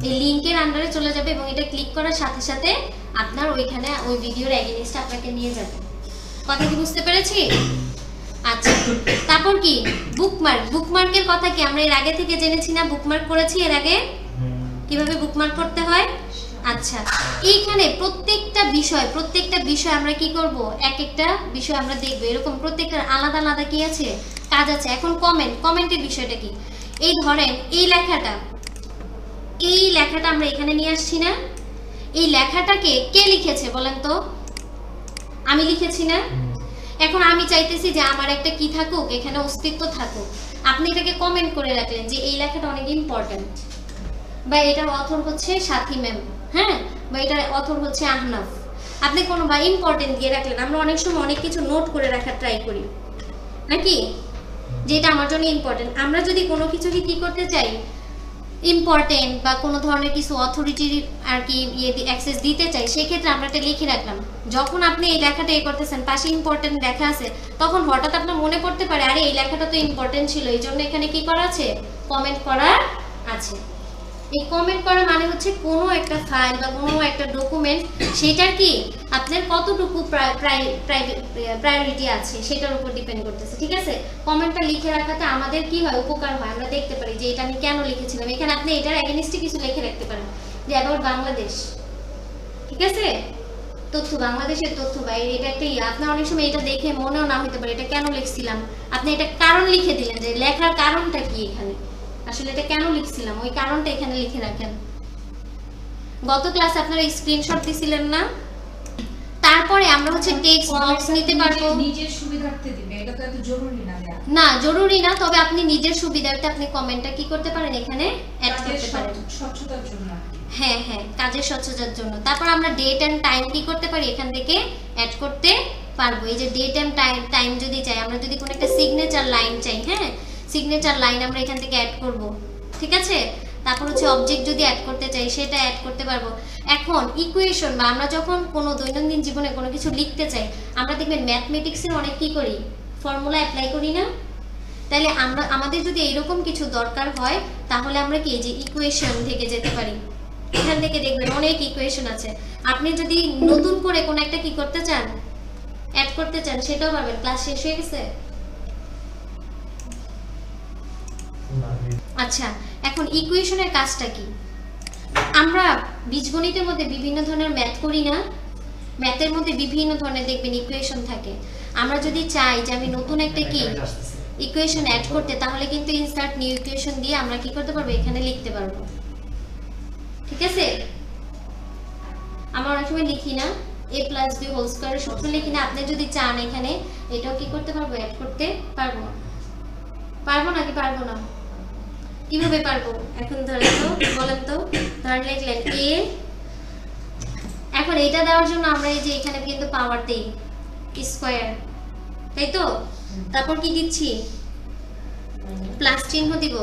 এই লিংকের আন্ডারে চলে যাবে এবং এটা ক্লিক করার সাথে সাথে আপনার ওইখানে ওই ভিডিওর এগেইনস্টে আপনাকে নিয়ে যাবে। কথা কি বুঝতে পেরেছি? আচ্ছা তারপর কি বুকমার্ক। বুকমার্কের কথা কি আমরা এর আগে থেকে জেনেছি না, বুকমার্ক করেছি এর আগে কিভাবে বুকমার্ক করতে হয়। আচ্ছা এইখানে প্রত্যেকটা বিষয় আমরা কি করব, এক একটা বিষয় আমরা দেখব, এরকম প্রত্যেকটা আলাদা আলাদা কি আছে কাজ আছে। এখন কমেন্টের বিষয়টা কি, এই ধরেন এই লেখাটা আমরা এখানে নিয়ে আসছি না, এই লেখাটাকে কে লিখেছে বলেন তো? আমি লিখেছি না? এখন আমি চাইতেছি যে আমার একটা কি থাকুক, এখানে অস্তিত্ব থাকুক। আপনি এটাকে কমেন্ট করে রাখলেন যে এই লেখাটা অনেক ইম্পর্টেন্ট, বা এটার অথর হচ্ছে সাথী ম্যাম, হ্যাঁ, বা এটার অথর হচ্ছে আহনাফ। আপনি কোনো বা ইম্পর্টেন্ট দিয়ে রাখলেন। আমরা অনেক সময় অনেক কিছু নোট করে রাখার ট্রাই করি নাকি, যেটা আমার জন্য ইম্পর্টেন্ট। আমরা যদি কোনো কিছুকে কি করতে চাই, ইম্পর্টেন্ট বা কোনো ধরনের কিছু অথরিটির আর কি অ্যাক্সেস দিতে চাই, সেক্ষেত্রে আমরা এটা লিখে রাখলাম। যখন আপনি এই লেখাটা করতেছেন, পাশে ইম্পর্টেন্ট লেখা আছে, তখন হঠাৎ আপনার মনে পড়তে পারে আরে এই লেখাটা তো ইম্পর্টেন্ট ছিল, এই জন্য এখানে কি করা আছে, কমেন্ট করা আছে। এই কমেন্ট করা মানে হচ্ছে কোনো একটা ফাইল বা কোনো একটা ডকুমেন্ট, সেটার কি আপনার কতটুকু প্রায়োরিটি আছে সেটার উপর ডিপেন্ড করতেছে। ঠিক আছে, কমেন্টটা লিখে রাখাতে আমাদের কি হয়, উপকার হয়। আমরা দেখতে পারি যে এটা আমি কেন লিখেছিলাম। এখানে আপনি এটার এগেইনস্টে কিছু লিখে রাখতে পারেন, যে অ্যাবাউট বাংলাদেশ। ঠিক আছে, তথ্য, বাংলাদেশের তথ্য বা এটা একটা আপনার অনেক সময় এটা দেখে মনেও না হতে পারে এটা কেন লিখছিলাম, আপনি এটা কারণ লিখে দিলেন যে লেখার কারণটা কি, এখানে আসলে এটা কেন লিখছিলাম ওই কারণটা এখানে লিখে রাখেন। গত ক্লাসে আপনারা স্ক্রিনশট দিছিলেন না? তারপরে আমরা হচ্ছে টেক্সট বক্স নিতে পারবো। নিজের সুবিধার্থে দিবে, এটা তো এত জরুরি না। না জরুরি না, তবে আপনি নিজের সুবিধার্থে আপনি কমেন্টটা কি করতে পারেন, এখানে অ্যাড করতে পারেন, স্বচ্ছতার জন্য। হ্যাঁ হ্যাঁ, কাজের স্বচ্ছতার জন্য। তারপর আমরা ডেট এন্ড টাইম কি করতে পারি, এখান থেকে অ্যাড করতে পারবো। এই যে ডেট এন্ড টাইম যদি চাই, আমরা যদি কোনো একটা সিগনেচার লাইন চাই, হ্যাঁ সিগনেচার লাইন আমরা এখান থেকে অ্যাড করব। ঠিক আছে, তারপর হচ্ছে অবজেক্ট যদি অ্যাড করতে চাই সেটা অ্যাড করতে পারবো। এখন ইকুয়েশন বা আমরা যখন কোনো দৈনন্দিন জীবনে কোনো কিছু লিখতে চাই, আমরা দেখবেন ম্যাথমেটিক্সের অনেক কি করি, ফর্মুলা অ্যাপ্লাই করি না? তাহলে আমরা আমাদের যদি এইরকম কিছু দরকার হয়, তাহলে আমরা কি যে ইকুয়েশন থেকে যেতে পারি। এখান থেকে দেখবেন অনেক ইকুয়েশন আছে। আপনি যদি নতুন করে কোনো একটা কি করতে চান, অ্যাড করতে চান, সেটাও পারবেন। ক্লাস শেষ হয়ে গেছে? আচ্ছা, এখন ইকুয়েশনের কাজটা কি? আমরা বীজগণিতের মধ্যে বিভিন্ন ধরনের ম্যাথ করি না? ম্যাথের মধ্যে বিভিন্ন ধরনের দেখবেন ইকুয়েশন থাকে। আমরা যদি চাই যে আমি নতুন একটা কি ইকুয়েশন অ্যাড করতে, তাহলে কিন্তু ইনসার্ট নিউ ইকুয়েশন দিয়ে আমরা কি করতে পারবো, এখানে লিখতে পারবো। ঠিক আছে, আমরা অনেক সময় লিখি না a + b হোল স্কয়ারের সূত্র লিখি না? আপনি যদি চান এখানে এটাও কি করতে পারবো, অ্যাড করতে পারবো। পারবো নাকি পারবো না? কিভাবে পারবো এখন ধরেন তো, বলেন তো। ধরেন লিখলেন a, এখন এটা দেওয়ার জন্য আমরা এই যে এখানে কিন্তু পাওয়ার দেই স্কয়ার, তাই তো? তারপর কি দিচ্ছি, প্লাস চিহ্ন দিব,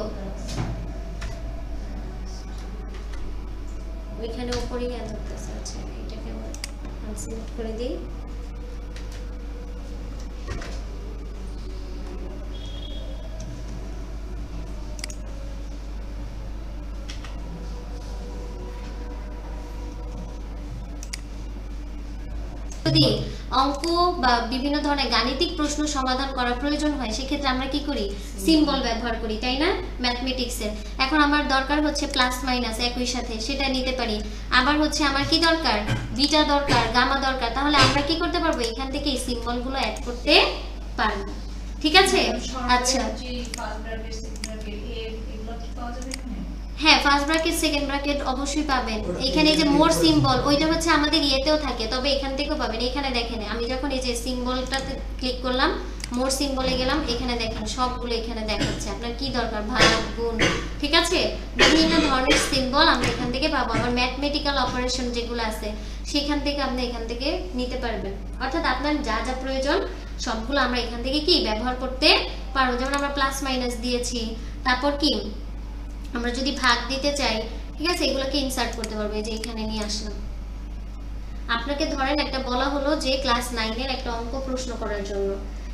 ওইখানে উপরেই অ্যাড করতেছে। আচ্ছা, এটাকে আমরা আনসিলেক্ট করে দিই। যদি অঙ্ক বা বিভিন্ন ধরনের গাণিতিক প্রশ্ন সমাধান করার প্রয়োজন হয়, সেক্ষেত্রে আমরা কি করি, সিম্বল ব্যবহার করি, তাই না, ম্যাথমেটিক্সের। এখন আমার দরকার হচ্ছে প্লাস মাইনাস একই সাথে, সেটা নিতে পারি। আবার হচ্ছে আমার কি দরকার, বিটা দরকার, গামা দরকার, তাহলে আমরা কি করতে পারবো, এখান থেকে এই সিম্বলগুলো অ্যাড করতে পারবো। ঠিক আছে, আচ্ছা হ্যাঁ, ফার্স্ট ব্র্যাকেট সেকেন্ড ব্র্যাকেট অবশ্যই পাবেন। এখানে যে মোর সিম্বল, ওইটা হচ্ছে আমাদের ইয়েতেও থাকে, তবে এখান থেকেও পাবেন। এখানে দেখেন আমি যখন এই যে সিম্বলটাতে ক্লিক করলাম, মোর সিম্বলে গেলাম, এখানে দেখেন সবগুলো এখানে দেখাচ্ছে আপনার কি দরকার, ভাগ গুণ। ঠিক আছে, বিভিন্ন ধরনের সিম্বল আমরা এখান থেকে পাবো। আবার ম্যাথমেটিক্যাল অপারেশন যেগুলো আছে সেখান থেকে আপনি এখান থেকে নিতে পারবেন। অর্থাৎ আপনার যা যা প্রয়োজন সবগুলো আমরা এখান থেকে কি ব্যবহার করতে পারবো। যেমন আমরা প্লাস মাইনাস দিয়েছি, তারপর কি আমরা যদি ভাগ দিতে চাই, ঠিক আছে, এগুলোকে ইনসার্ট করতে পারবো। এই যে এখানে নিয়ে আসলাম। আপনাকে ধরেন একটা বলা হলো যে ক্লাস 9 এর একটা অঙ্ক প্রশ্ন করার জন্য,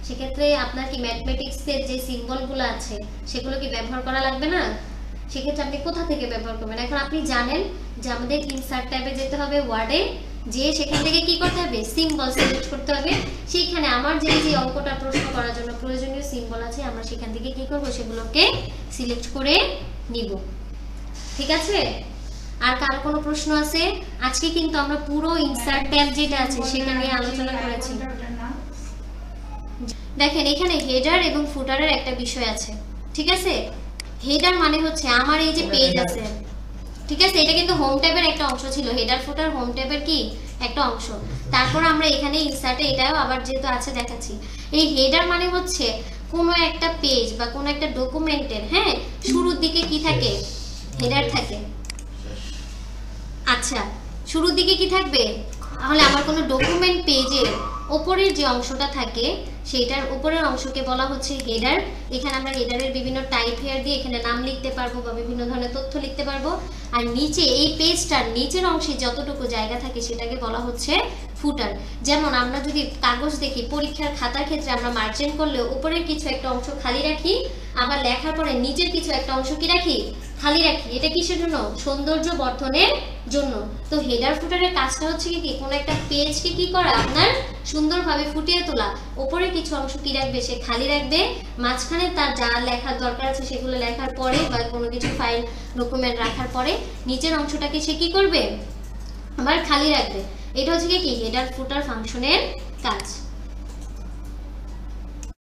সেক্ষেত্রে আপনার কি ম্যাথমেটিক্সের যে সিম্বলগুলো আছে সেগুলো কি ব্যবহার করা লাগবে না? সেক্ষেত্রে আপনি কোথা থেকে ব্যবহার করবেন? এখন আপনি জানেন যে আমাদের ইনসার্ট ট্যাবে যেতে হবে, ওয়ার্ডে যে সেখান থেকে কি করতে হবে, সিম্বল সিলেক্ট করতে হবে। সেইখানে আমার যে যে অঙ্কটা প্রশ্ন করার জন্য প্রয়োজনীয় সিম্বল আছে, আমরা সেখান থেকে কি করব, সেগুলোকে সিলেক্ট করে নিব। ঠিক আছে, আর কার কোনো প্রশ্ন আছে? আজকে কিন্তু আমরা পুরো ইনসার্ট ট্যাব যেটা আছে সেটা নিয়ে আলোচনা করেছি। দেখেন এখানে হেডার এবং ফুটারের একটা বিষয় আছে। ঠিক আছে, হেডার মানে হচ্ছে আমার এই যে পেজ আছে, ঠিক আছে, এটা কিন্তু হোম ট্যাবের একটা অংশ ছিল। হেডার ফুটার হোম ট্যাবের কি একটা অংশ। তারপর আমরা এখানে ইনসার্টে এটাও আবার যেহেতু আছে দেখাচ্ছি। এই হেডার মানে হচ্ছে কোনো একটা পেজ বা কোনো একটা ডকুমেন্টের, হ্যাঁ, শুরুর দিকে কি থাকে, হেডার থাকে। আচ্ছা, শুরুর দিকে কি থাকবে? তাহলে আমার কোনো ডকুমেন্ট পেজের উপরের যে অংশটা থাকে সেইটার উপরের অংশকে বলা হচ্ছে হেডার। এখানে আমরা হেডারের বিভিন্ন টাইপ হেয়ার দিয়ে এখানে নাম লিখতে পারবো বা বিভিন্ন ধরনের তথ্য লিখতে পারবো। আর নিচে এই পেজটার নিচের অংশে যতটুকু জায়গা থাকে সেটাকে বলা হচ্ছে ফুটার। যেমন আমরা যদি কাগজ দেখি পরীক্ষার খাতার ক্ষেত্রে আমরা মার্জিন করলে উপরের কিছু একটা অংশ খালি রাখি, আবার লেখার পরে নিচের কিছু একটা অংশ কি রাখি, খালি রাখি। এটা কিসের জন্য? সৌন্দর্য বর্ধনের জন্য। তো হেডার ফুটারের কাজটা হচ্ছে কি কোনো একটা পেজকে কি করা, আপনার সুন্দরভাবে ফুটিয়ে তোলা। উপরে কিছু অংশ কি রাখবে, সে খালি রাখবে, মাঝখানে তার যা লেখার দরকার আছে সেগুলো লেখার পরে বা কোনো কিছু ফাইল ডকুমেন্ট রাখার পরে নিচের অংশটাকে সে কি করবে, আবার খালি রাখবে। এটা হচ্ছে কি হেডার ফুটার ফাংশনের কাজ।